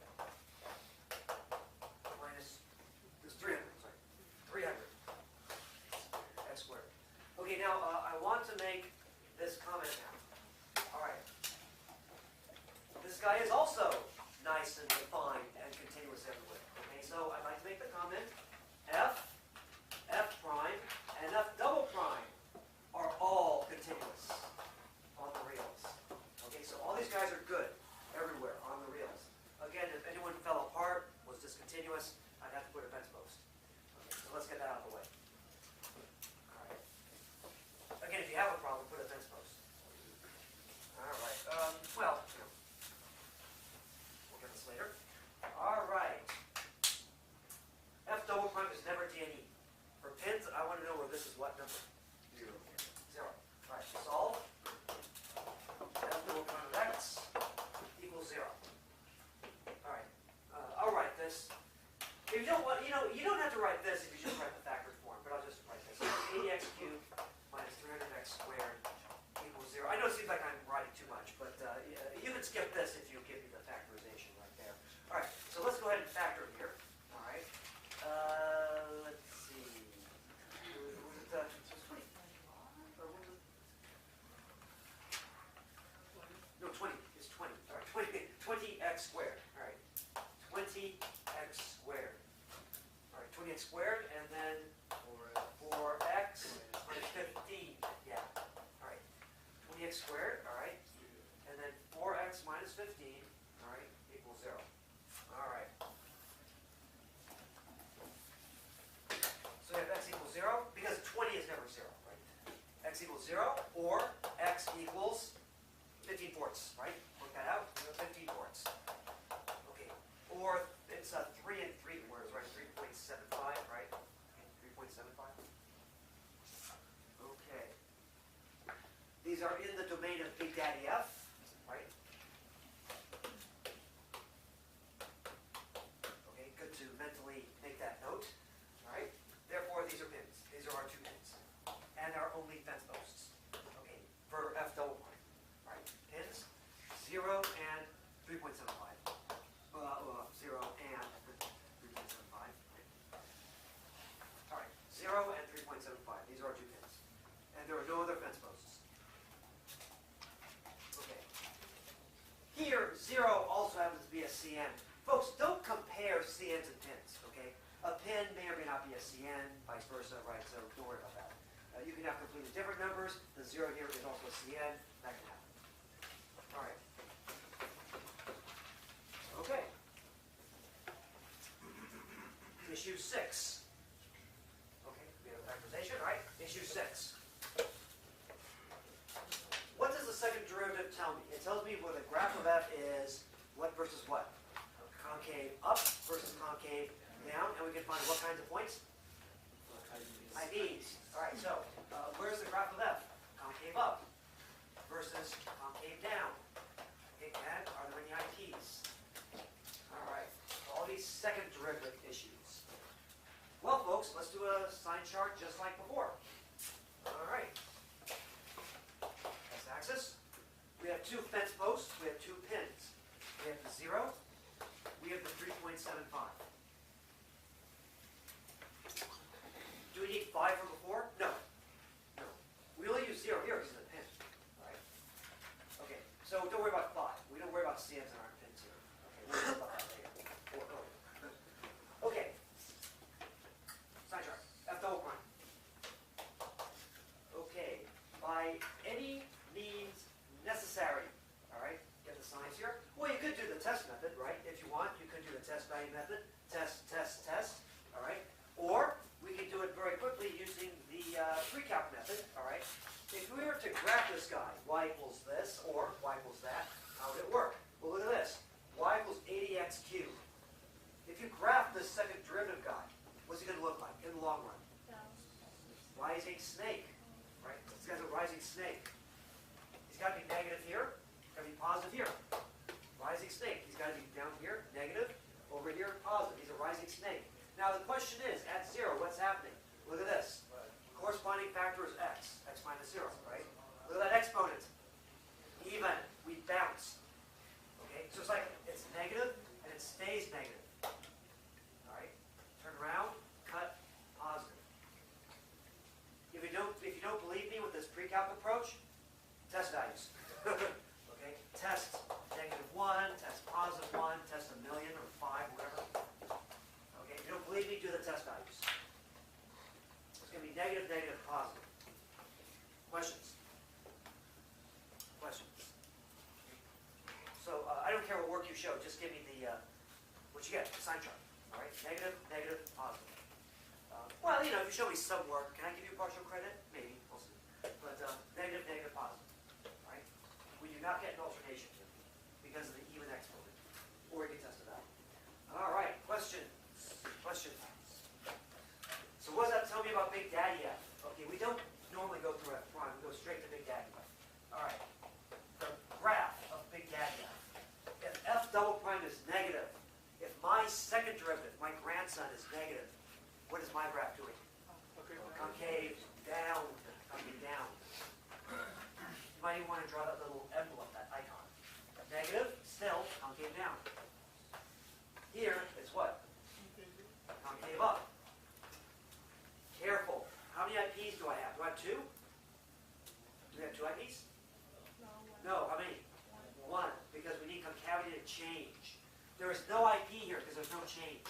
minus, this 300, sorry, 300 x squared. Okay, now I want to make this comment now. All right. This guy is also nice and defined and continuous everywhere. Okay, so I'd like to make the comment f prime, and f double prime 3x squared, all right? And then 4x minus 15, all right, equals 0. All right. So we have x equals 0, because 20 is never 0, right? X equals 0, or x equals 15 fourths, right? Work that out, we have 15 fourths. Okay, or it's 3 and 3 quarters, right? 3.75, right? 3.75. Okay. These are in the domain of Big Daddy F, right? Okay, good to mentally make that note, all right? Therefore, these are pins. These are our two pins. And our only fence posts, okay, for F double point, right? Pins, 0 and 3.75. 0 and 3.75. All right, 0 and 3.75. These are our two pins. And there are no other fence posts. Okay. Here, 0 also happens to be a CN. Folks, don't compare CNs and pins, okay? A pin may or may not be a CN, vice versa, right? So don't worry about that. You can have completely different numbers. The 0 here is also a CN. That can happen. All right. Okay. Issue 6. Okay, we have a factorization, all right? Issue 6. What does the second derivative tell me? It tells me where the graph of f is what versus what? Concave up versus concave down, and we can find what kinds of points? IVs. All right, so where's the graph of f? Concave up versus concave down. Okay, and are there any IPs? All right, all these second derivative issues. Well, folks, let's do a sign chart just like before. All right. X-axis. We have two fence posts. We have two pins. We have the 0. We have the 3.75. Do we need 5 from before? No. No. We only use 0 here because of the pin. All right. Okay. So don't worry about 5. We don't worry about CNs in our pins here. Okay. We'll worry about that later. Or earlier. Okay. Sign chart. F double prime. Okay. By any means necessary. All right. Get the signs here. Well, you could do the test method, right? If you want, you could do the test value method. Test, test, test. All right. Or we can do it very quickly using the pre-calc method. All right. If we were to graph this guy, y equals this or y equals that, how would it work? Well, look at this. Y equals 80x cubed. If you graph this second derivative guy, what's he going to look like in the long run? Rising snake, right? This guy's a rising snake. He's got to be negative here, got to be positive here. Rising snake. He's got to be down here, negative, over here, positive. He's a rising snake. Now the question is, at 0, what's happening? Look at this. Corresponding factor is x. X minus 0, right? Look at that exponent. Even. We bounce. Okay? So it's like it's negative and it stays negative. All right? Turn around, cut, positive. If you don't believe me with this pre-calc approach, test values. Okay? Test -1, test +1, test 1,000,000 or 5, whatever. Okay? If you don't believe me, do the test values. It's going to be negative, negative, positive. Questions? Questions? So I don't care what work you show, just give me the what you get, the sign chart. All right? Negative, negative, positive. Well, you know, if you show me some work, can I give you partial credit? Maybe, we'll see. But negative, negative, positive. All right? We do not get an alternation here because of the even exponent. Or you can test it out. All right, questions? Questions? So what does that tell me about Big Daddy F? Okay, we don't normally go through F prime. We go straight to Big Daddy F. All right. The graph of Big Daddy F. If F double prime is negative, if my second derivative, my grandson, is negative, what is my graph doing? Concave down. Concave down. You might even want to draw that little envelope, that icon. Negative, still, concave down. Here, it's what? Concave up. Careful. How many IPs do I have? Do I have 2? Do we have 2 IPs? No, how many? 1, because we need concavity to change. There is no IP here because there's no change.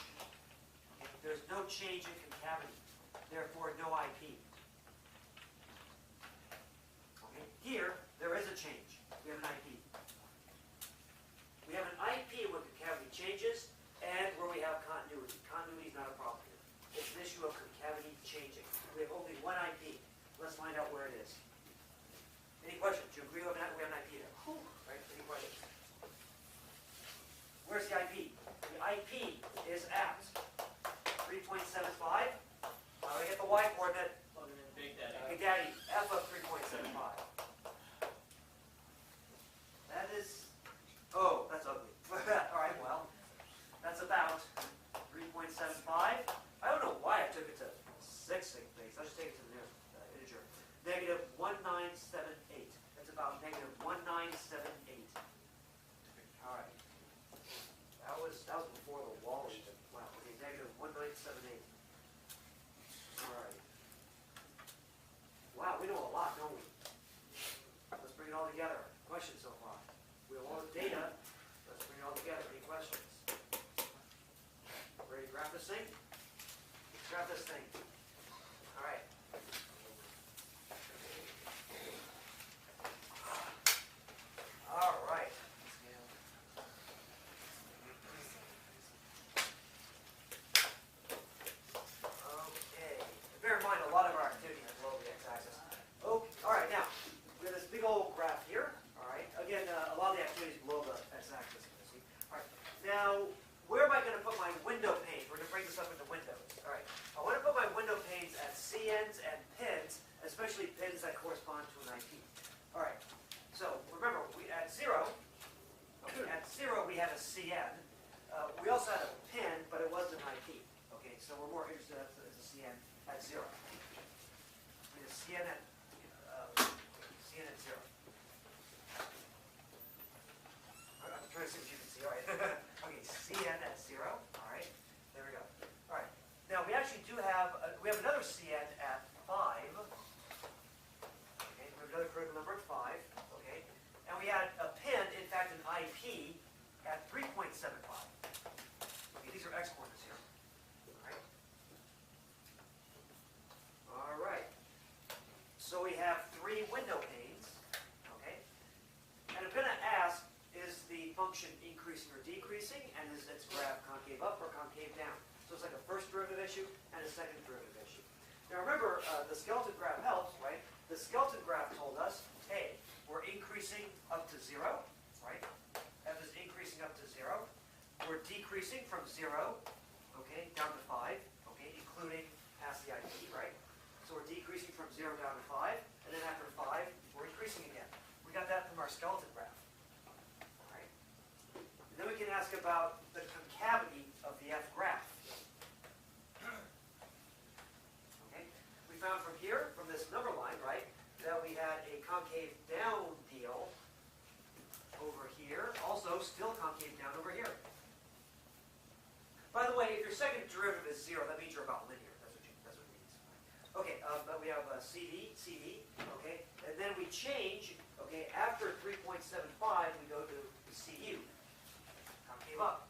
Okay? There's no change in concavity. Therefore, no IP. Okay? Here, there is a 1978. That's about negative 1978. All right. That was before the wall even. Wow. Okay, negative 1978. All right. Wow, we know a lot, don't we? Let's bring it all together. Questions so far? We have all the data. Let's bring it all together. Any questions? Ready to graph this thing? Let's graph this thing. All right. All right. Okay. Bear in mind, a lot of our activity is below the x-axis. Okay. All right. Now, we have this big old graph here. All right. Again, a lot of the activity is below the x-axis. All right. Now, where am I going to put my window pane? We're going to bring this up into Windows. All right. I want to put my window panes at CNs and pins, especially pins that correspond to an IP. All right. So remember, at zero we had a CN. We also had a pin, but it wasn't an IP. Okay. So we're more interested in a CN at zero. We had a CN at zero. I'm trying to see what you can see. All right. Okay, CN at zero. All right. There we go. All right. Now we actually do have we have another CN at 5. Okay, we have another critical number at 5. Okay, and we had a pin, in fact, an IP at 3.75. Okay, these are X coordinates here. All right. All right. So we have 3 window panes. Okay, and I'm going to ask, is the function increasing or decreasing, and is its graph concave up or concave down? So it's like a first derivative issue and a second derivative issue. Now remember, the skeleton graph helps, right? The skeleton graph told us, hey, we're increasing up to 0, right? F is increasing up to 0. We're decreasing from 0, okay, down to 5, okay, including past the IP, right? So we're decreasing from 0 down to 5, and then after 5, we're increasing again. We got that from our skeleton graph. And then we can ask about the concavity of the F graph. Okay, we found from here, from this number line, right, that we had a concave down deal over here. Also, still concave down over here. By the way, if your second derivative is 0, that means you're about linear. That's what it means. Okay, but we have CD, okay, and then we change. Okay, after 3.75, we go to CU. Concave up.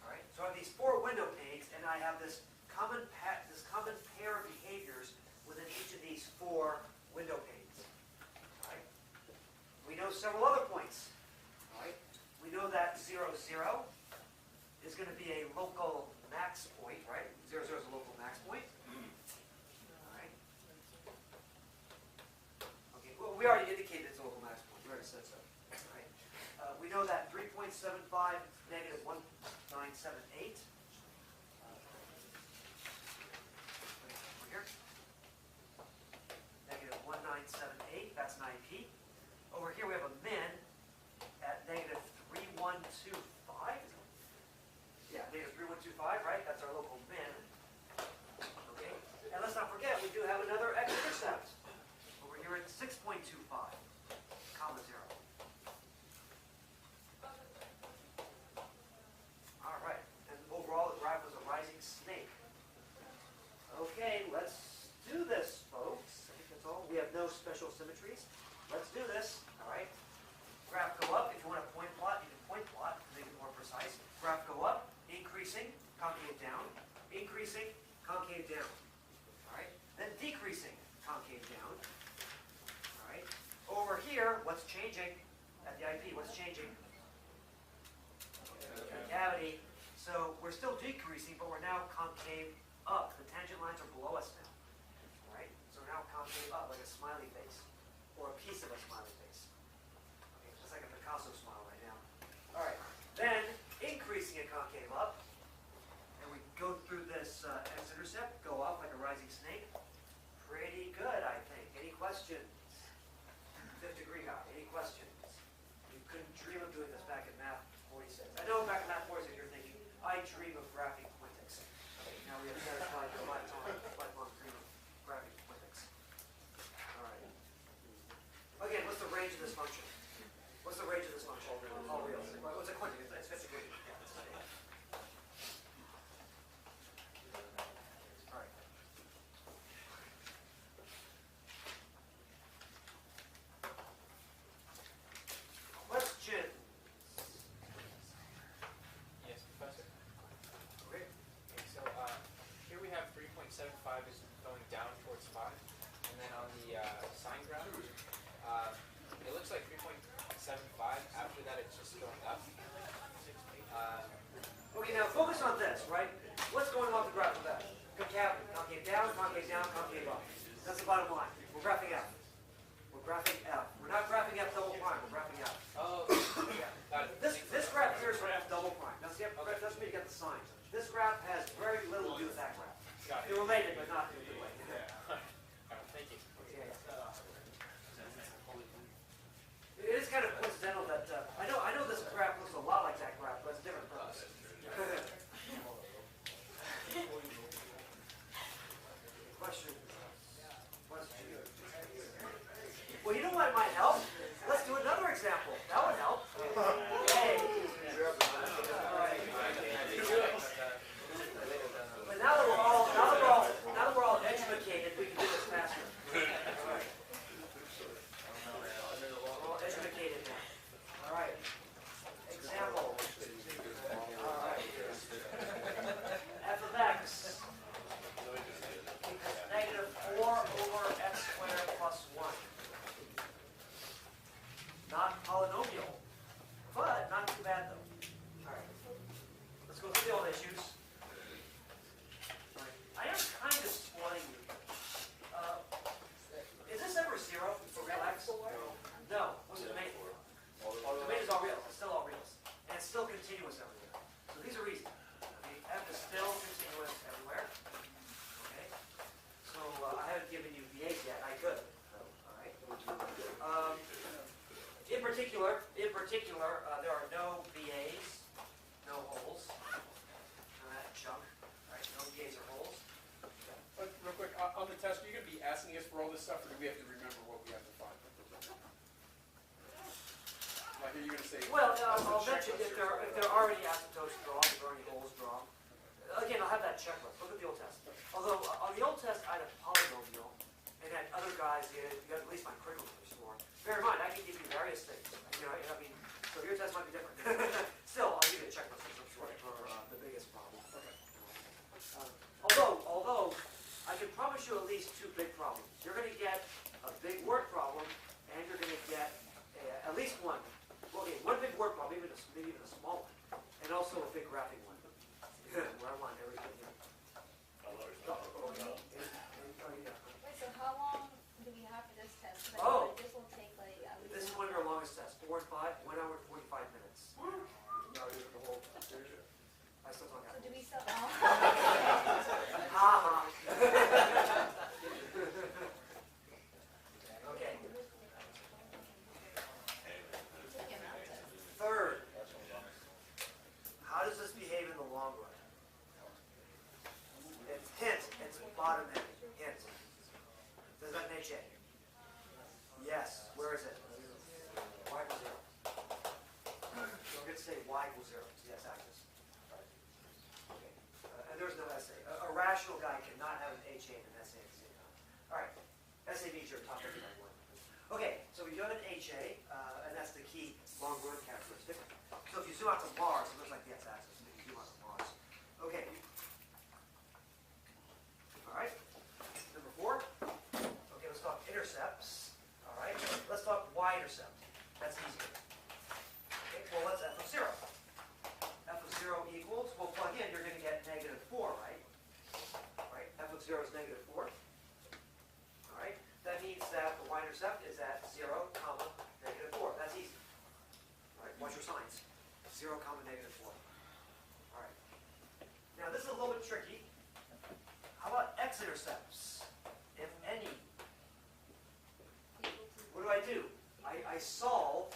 All right. So I have these 4 window panes, and I have this common pair of behaviors within each of these 4 window panes. All right. We know several other points. All right. We know that 0, 0 is going to be a local max point, right? 0, 0 is a local max point. All right. Okay. Well, we already indicated it's a local max point. We already said so. We know that 3.75 negative 1978. Over here. Negative 1978, that's an IP. Over here we have a min at negative 3125. Yeah, negative 3125, right? That's our local min. Okay. And let's not forget, we do have another x-intercept. Over here at 6.25, comma 0. Okay, let's do this, folks. I think that's all. We have no special symmetries. Let's do this. All right. Graph go up. If you want to point plot, you can point plot to make it more precise. Graph go up, increasing, concave down, increasing, concave down. All right. Then decreasing, concave down. All right. Over here, what's changing at the IP? What's changing? Concavity. So we're still decreasing, but we're now concave up. The tangent lines are below us now. All right? So we're now concave up like a smiley face, or a piece of a smiley face. Okay, just like a Picasso smile right now. All right. Then increasing a concave up, and we go through this x-intercept, go up like a rising snake. Pretty good, I think. Any questions? 5th degree guy. Any questions? You couldn't dream of doing this back in Math 46. I know back in Math 46 you're thinking, I dream of graphing quintics. Okay, now we have satisfied the lifelong dream of graphing quintics. We're graphing F. We're graphing F. We're not graphing F double prime, we're graphing F. Oh, Yeah. got it. This graph here is for F double prime. Now see, F doesn't mean you get the sign. This graph has very little to do with that graph. Got it. They're related, but not in a good way. Thank you. Yeah, yeah. It is kind of coincidental that, I know this graph looks a lot like that graph, but it's a different purpose. Question. Well, you know what might help? Let's do another example. That would help. Hey. But now that we're all educated, we can do this faster. We're all educated now. All right. Example. All right. F of x equals negative 4 over x squared plus 1. Not polynomial, but not too bad though. All right. Let's go through the old issues. All right. I am kind of spoiling you. Is this ever 0 for real x? No. What's the domain? The domain is all reals. It's still all reals. And it's still continuous everywhere. So these are easy. Okay. F is still continuous everywhere. Okay. So I haven't given you VAs yet. I could. All right. In particular, there are no VAs, no holes. That chunk, right? No VAs or holes. But real quick, on the test, are you going to be asking us for all this stuff, or do we have to remember what we have to find? Like, are you going to say? Well, I'll mention if there are already asymptotes drawn, if there are any holes drawn. Again, I'll have that checklist. Look at the old test. Although on the old test, I had a polynomial, and had other guys, you had at least my critical score. Bear in mind, I can give you various things. You know, I mean, so your test might be different. Still, I'll give you a checklist of some sort for the biggest problem. Okay. Although, I can promise you at least 2 big problems. You're going to get a big word problem, and you're going to get at least one. Well, okay, one big word problem, maybe even a small one, and also a big graphing one. Where I want everything. Wait, so how long do we have for this test? 'Cause I Oh. feel like this will take like at least. This is one of our longest tests, 4 and 5, 1 hour and 45 minutes. I still don't So have do it. we still? Ha ha. Okay. Third, how does this behave in the long run? It's bottom end. Hint. Does that make it? Yes. Where is it? Y equals 0. Don't get to say y equals 0. It's the x-axis. Okay. And there's no SA. A rational guy cannot have an HA and an SA at the same time. All right. SA means your top every one. Okay. So we do have an HA, and that's the key long run characteristic. So if you zoom out to Mars, it looks like the x-axis. If you zoom out to Mars. Okay. All right. Number 4. Okay, let's talk intercepts. All right. Let's talk y-intercept. That's easier. Okay, well, what's f of 0? F of 0 equals, well, plug in, you're going to get negative 4, right? Right? F of 0 is negative 4. All right. That means that the y-intercept is at 0, comma, negative 4. That's easy. All right. Watch your signs. 0, comma, negative 4. All right. Now, this is a little bit tricky. How about x-intercepts, if any? What do? I solve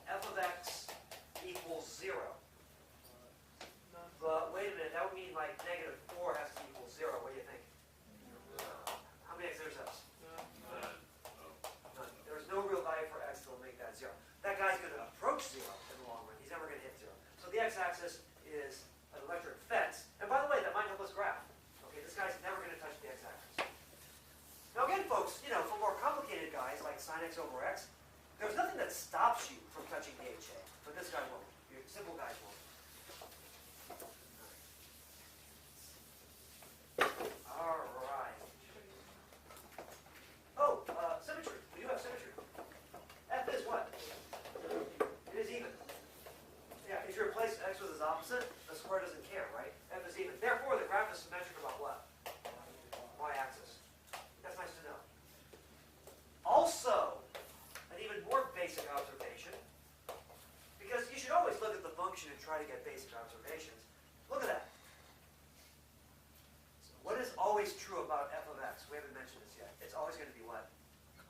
f of x equals 0. But wait a minute, that would mean like negative 4 has to equal 0. What do you think? How many x-intercepts? None. There's no real value for x that will make that 0. That guy's going to approach 0 in the long run. He's never going to hit 0. So the x-axis is an electric fence. And by the way, that might help us graph. Okay, this guy's never going to touch the x-axis. Now again, folks, you know, for more complicated guys like sin x over x, there's nothing that stops you from touching the HA. But this guy won't. Your simple guys won't. All right. Oh, symmetry. We do have symmetry. F is what? It is even. Yeah, if you replace x with its opposite, the square doesn't care, right? F is even. Therefore, the graph is symmetric about what? Y-axis. That's nice to know. try to get basic observations. Look at that. So what is always true about f of x? We haven't mentioned this yet. It's always going to be what?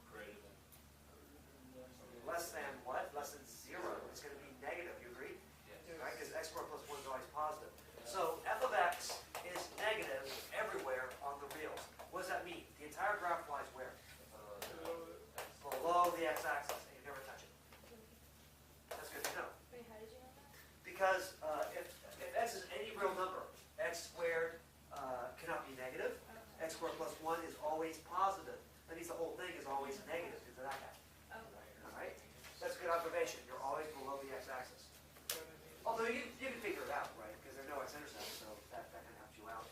Greater than. Less than what? Less than 0. It's going to be negative. You agree? Right? Because x squared plus 1 is always positive. So f of x is negative everywhere on the reals. What does that mean? The entire graph lies where? Below the x-axis, and you never touch it. That's good to know. Wait, how did you know that? Because if x is any real number, x squared cannot be negative. X squared plus 1 is always positive. That means the whole thing is always negative into that guy. All right? That's a good observation. You're always below the x-axis. Although you can figure it out, right? Because there are no x-intercepts, so that can help you out.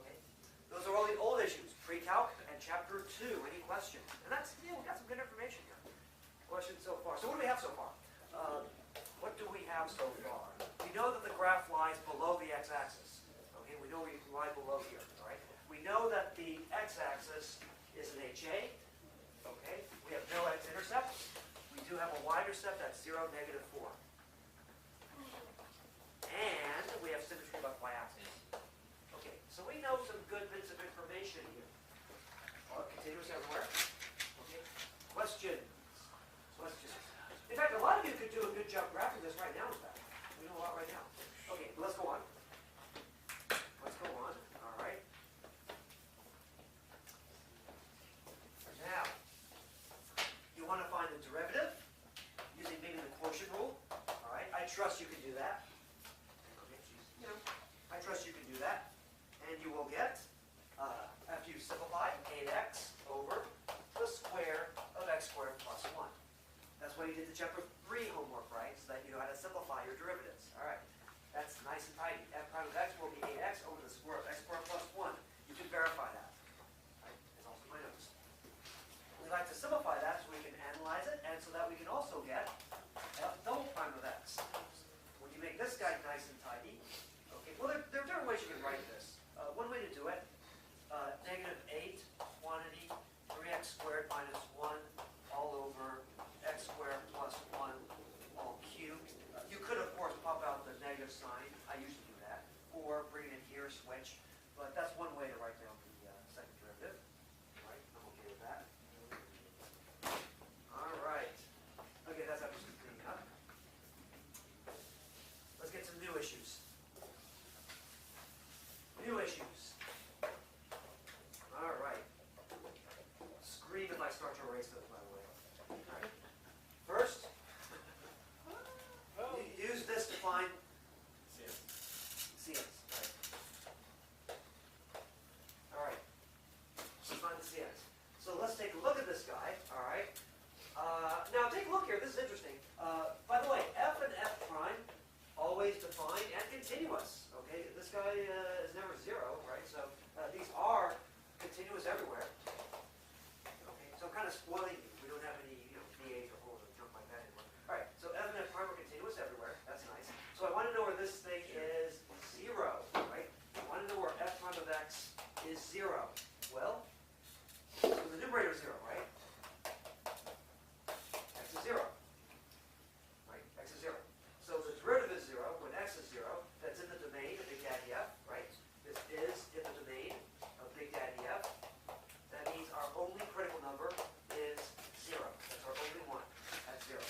Okay. Those are all the old issues. Pre-calc and chapter 2. Any questions? And that's, we got some good information here. Questions so far. So what do we have so far? What do we have so far? We know that the graph lies below the x-axis. Okay, we know we lie below here, all right? We know that the x-axis is an HA. Okay, we have no x-intercept. We do have a y-intercept at 0, -4. And we have symmetry about y-axis. Okay, so we know some good bits of information here. Continuous everywhere. Okay, questions? Questions? In fact, a lot of you could do a good job graphing this right now, in fact. We know a lot right now. Okay, let's go on. Let's go on. All right. Now, you want to find the derivative using maybe the quotient rule. All right, I trust you can do that. Okay, I trust you can do that. And you will get, after you simplify, 8x over the square of x squared plus 1. That's why you did the chapter 3 homework, right? So that you know how to simplify your derivatives. All right. That's nice and tidy. F prime of x will be 8x over the square of x squared plus 1. You can verify that. Right? It's also my notes. We like to simplify that so we can analyze it, and so that we can also get f double prime of x. When you make this guy nice and tidy, okay, well, there are different ways you can write this. One way to do it, -8 quantity 3x squared minus 1 all over x squared plus 1 all cubed. You could, of course, pop out the negative sign. I usually do that. Or bring it in here, switch. But that's one way to write down the second derivative. All right, I'm okay with that. All right. Okay, that's after some cleaning up. Let's get some new issues. New issues. All right. Scream if I start to erase those, by the way. All right. First, use this to find CNs. All right. Let's find the CNs. So let's take a look at this guy. All right. Now take a look here. This is interesting. By the way, f and f prime always defined and continuous. Okay. This guy is never 0, right? So these are continuous everywhere. Okay. So I'm kind of spoiling you. We don't have any, VAs or holes or junk like that anymore. All right. So f and f prime are continuous everywhere. That's nice. So I want to know where this thing is 0, right? I want to know where f prime of x is 0. Well, so the numerator is 0, right? X is 0. Right? X is 0. So the derivative is 0 when x is 0. That's in the domain of Big Daddy F, right? This is in the domain of Big Daddy F. That means our only critical number is 0. That's our only one at 0.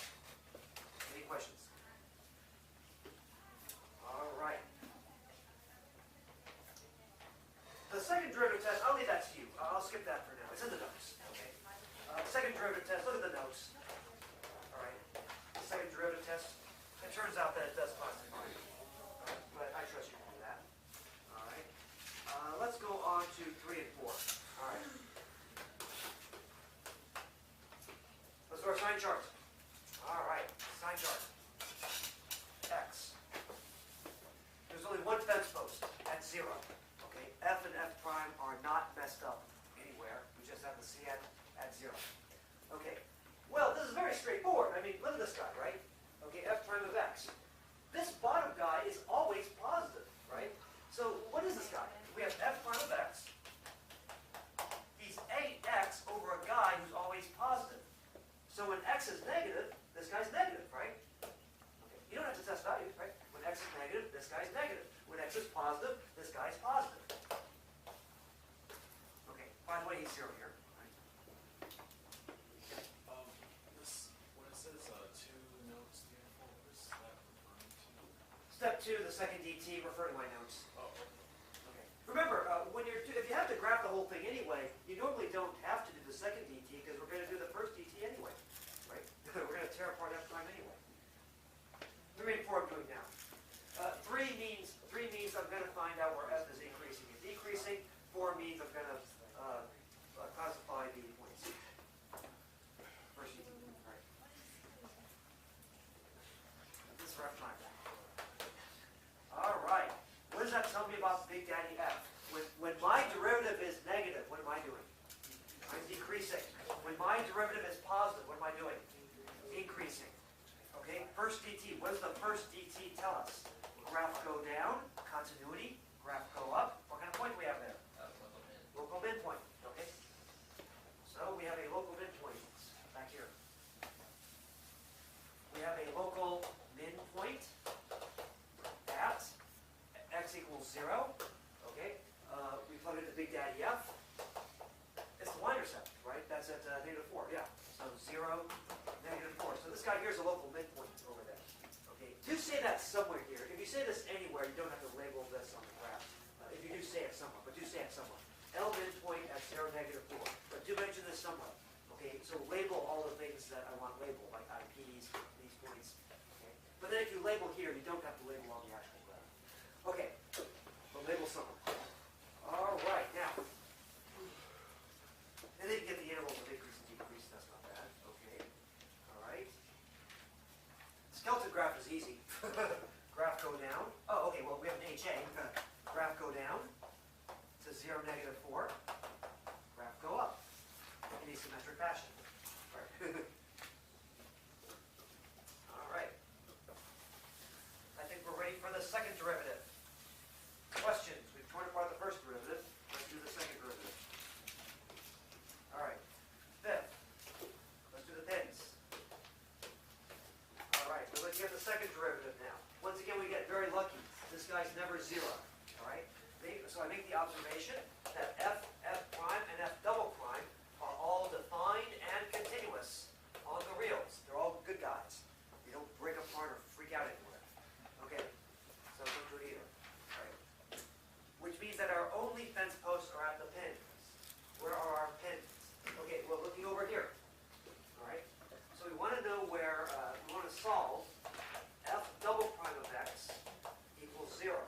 Any questions? All right. The second derivative test, I'll leave that to you. I'll skip that for now. It's in the notes. Okay. Second derivative test, look at the notes. All right. The second derivative test, it turns out that it does classify. But I trust you can do that. All right. Let's go on to 3 and 4. All right. Let's do our sign chart. All right. Sign chart. X. There's only one fence post at 0. Okay. F and f prime are not messed up anywhere. We just have the CN at 0. Okay. Well, this is very straightforward. I mean, look at this guy, right? Okay, f prime of x. This bottom guy is always positive, right? So what is this guy? We have f prime of x. He's 8x over a guy who's always positive. So when x is negative, this guy's negative, right? Okay. You don't have to test values, right? When x second dt, refer to my notes. Oh, Okay. Remember, if you have to graph the whole thing anyway, you normally don't have to do the second dt because we're going to do the first dt anyway, right? We're going to tear apart f prime anyway. 3 and 4 I'm doing now. 3 means I'm going to find out where f is increasing and decreasing. 4 means I'm going to classify the points. First dt, right? This is f prime. All right. What does that tell me about Big Daddy F? When my derivative is negative, what am I doing? I'm decreasing. When my derivative is positive, what am I doing? Increasing. Okay, first dt. What does the first dt tell us? Graph go down, continuity. Graph go up. What kind of point do we have there? Local midpoint. Okay. So we have a local midpoint back here. We have a local midpoint at x equals 0. Okay. We plug into Big Daddy F. It's the y-intercept, right? That's at -4. Yeah. So 0, -4. So this guy here is a local midpoint over there. Okay. Do say that somewhere here. If you say this anywhere, you don't have to label this on the graph. If you do say it somewhere, but do say it somewhere. L midpoint at 0, -4. But do mention this somewhere. Okay. So label all the things that I want labeled, like IPs, these points. Okay. But then if you label here, you don't have to label on the actual graph. Okay. But label somewhere. All right. Now. And then you get the intervals of increase and decrease. That's not bad. Okay. All right. Skeleton graph is easy. Graph go down. Oh, okay. Well, we have an HA. Graph go down to 0, -4. Graph go up in asymmetric fashion. All right. All right. I think we're ready for the second derivative. Questions? We've torn apart the first derivative. Let's do the second derivative. All right. Fifth. Let's do the pins. All right. We're looking at the second derivative now. Once again, we get very lucky. This guy's never 0. All right. So I make the observation that f prime, and f double prime are all defined and continuous on the reals. They're all good guys. They don't break apart or freak out anywhere. Okay. So don't do it either. All right. Which means that our only fence posts are at the pins. Where are our pins? Okay, well, looking over here. All right. So we want to know where, we want to solve f double prime of x equals 0.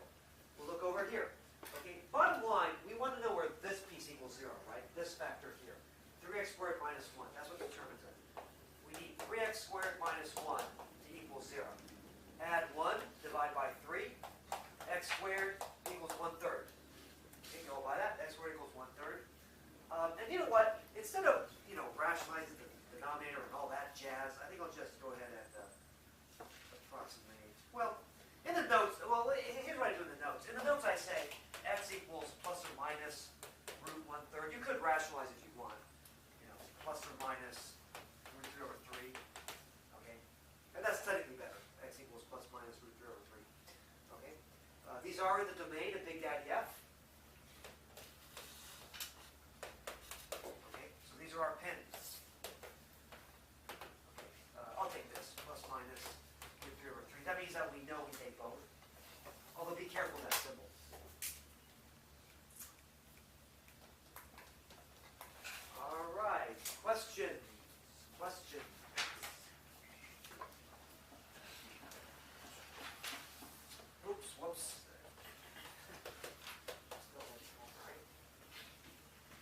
We'll look over here. Okay, bottom line, we want to know where this piece equals 0, right? This factor here. 3x squared minus 1. That's what determines it. We need 3x squared minus 1 to equal 0. Add 1, divide by 3. X squared equals 1/3. You can go by that. X squared equals 1/3. And you know what? Instead of, rationalizing the denominator and all that jazz, I think I'll just go ahead and approximate. Well, in the notes, here's what I do in the notes. In the notes I say x equals plus or minus root 1/3. You could rationalize if you want. Plus or minus root 3 over 3. Okay? And that's technically better. X equals plus minus root 3 over 3. Okay? These are in the domain of Big Daddy F. Okay? So these are our pins. Okay. I'll take this. Plus minus root 3 over 3. That means that we know we take both. Although be careful of that symbol. All right. Question. Oops. Whoops.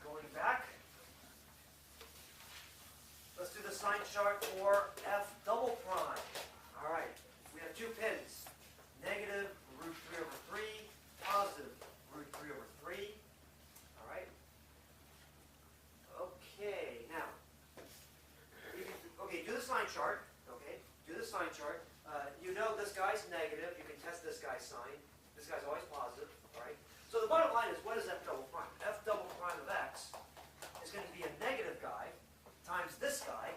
Going back. Let's do the sign chart for f double prime. All right. We have 2 pins. Negative root 3 over 3. Positive root 3 over 3. All right. Okay. Now, do the sign chart. Okay. Do the sign chart. You know this guy's negative. You can test this guy's sign. This guy's always positive. All right. So the bottom line is, what is f double prime? F double prime of x is going to be a negative guy times this guy,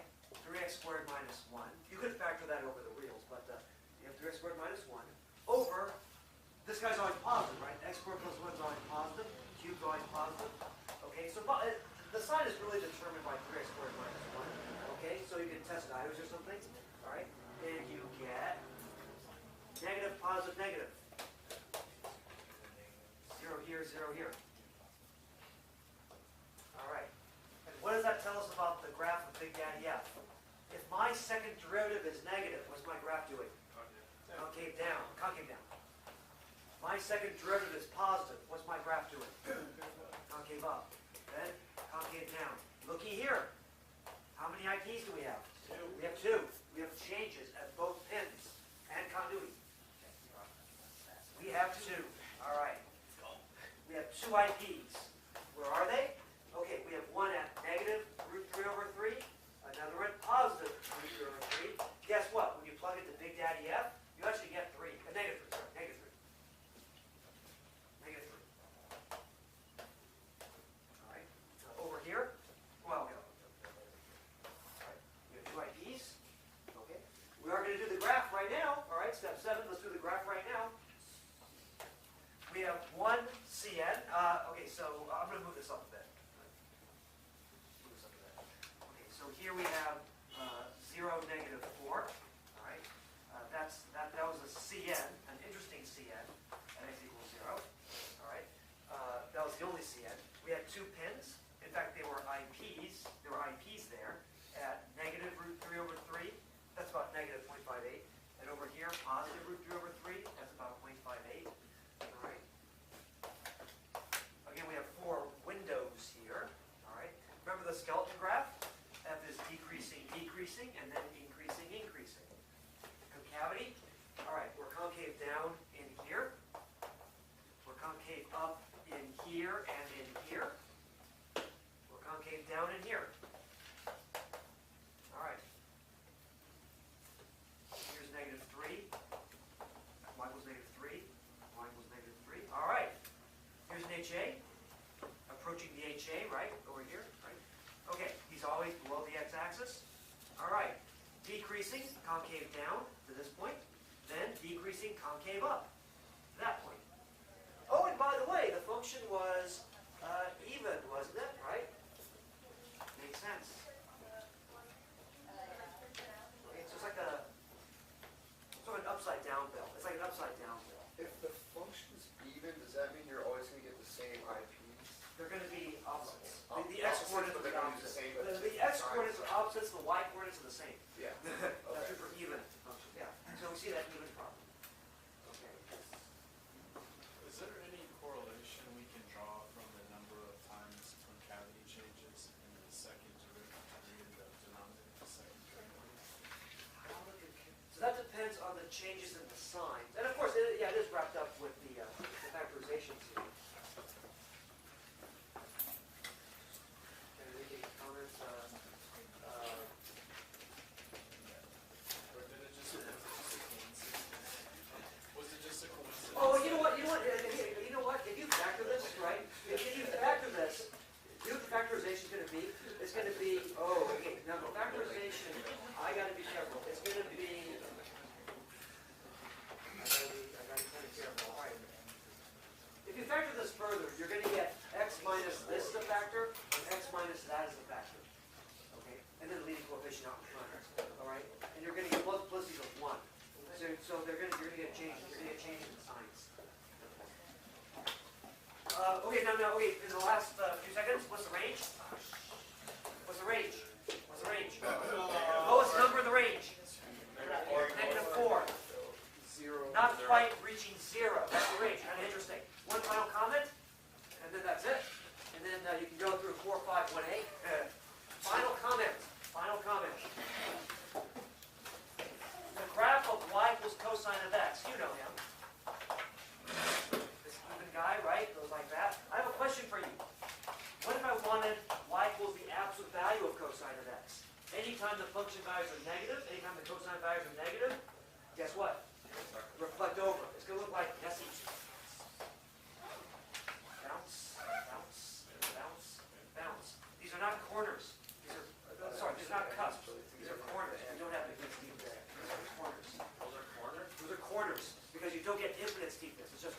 3x squared minus 1. You could factor that over the reals, but you have 3x squared minus 1 over, this guy's always positive, right? X squared plus 1 is always positive. Cubed is always positive. Okay, so the sign is really determined by 3x squared minus 1. Okay, so you can test values or something. All right, and you get negative, positive, negative. here, 0 here. All right. And what does that tell us about the graph of Big Daddy F? If my second derivative is negative, what's my graph doing? Concave down, concave down. My second derivative is positive, what's my graph doing? Concave up. Then concave down. Looky here. How many IPs do we have? We have 2. We have changes at both pins and continuity. We have 2. All right. We have 2 IPs. Where are they? Okay, we have one at negative root 3 over 3, another one positive root 3 over 3. Guess what? When you plug into Big Daddy F, you actually get 3. Negative 3, sorry, negative 3. Negative 3. All right. Now over here, well, we have 2 IPs. Okay. We are going to do the graph right now. All right, step 7, let's do the graph right now. We have 1 CN. Okay, so I'm going to move this up a bit. Move this up a bit. Okay, so here we have 0, negative 4. All right, that was a CN, an interesting CN, at x equals 0. All right, that was the only CN. We had 2 pins. In fact, they were IPs. There were IPs there at negative root 3 over 3. That's about negative 0.58. And over here, positive root 3 over 3. That's about 0.58. All right. Again, we have 4 windows here. All right. Remember the skeleton graph? F is decreasing, decreasing, and then increasing, increasing. Concavity. All right. We're concave down in here. We're concave up in here and in here. We're concave down in here. All right. Here's negative 3. Y equals negative 3. Y equals negative 3. All right. Here's an HA. Approaching the HA, right? Over here, right? Okay, he's always below the x-axis. All right. Decreasing, concave down to this point. Then decreasing, concave up to that point. Oh, and by the way, the function was even, wasn't it? Right? Makes sense. Okay, so it's like a sort of an upside down bill. It's like an upside down bill. If the function's even, does that mean you're always going to get the same IPs? They're going to be opposites. The Opposites, x coordinates but will be they're gonna be the opposites. same, but The x coordinates are opposites. The y coordinates are the same. Yeah. That's true for even function. Yeah. So we see that even problem. Okay. Is there any correlation we can draw from the number of times concavity changes in the second derivative, in the denominator of the second derivative? So that depends on the changes in the signs. And of course, it is wrapped up with the factorizations here. Can I make any comments? Or did it just, was it just a coincidence? Oh, you know what? You know what? You know what? If you factor this, right? If you factor this, you know what the factorization is going to be? It's going to be, oh, okay. Now the factorization, I got to be careful. It's going to be, I got to be kind of careful. All right. If you factor this further, you're going to get x minus this as a factor, and x minus that as a factor. Okay? And then the leading coefficient out in front. All right? And you're going to get multiplicities of 1. So you're going to get changes. You're going to get changes in signs. Okay, now, okay, in the last few seconds, what's the range? What's the range? What's the range? Lowest number in the range. Negative 4. 0. Not quite reaching 0. That's the range. Kind of interesting. One final comment, and then that's it. And then you can go through 4, 5, 1, 8. Final comment. Final comment. The graph of y equals cosine of x. You know him. This even guy, right? Goes like that. I have a question for you. What if I wanted y equals the absolute value of cosine of x? Anytime the function values are negative, anytime the cosine values are negative, guess what? Reflect over. It's going to look like SE. Bounce, bounce, bounce, bounce. These are not corners. These are, these are not cusps. These are corners. You don't have infinite steepness there. These are corners. Those are corners? Those are corners because you don't get infinite steepness. It's just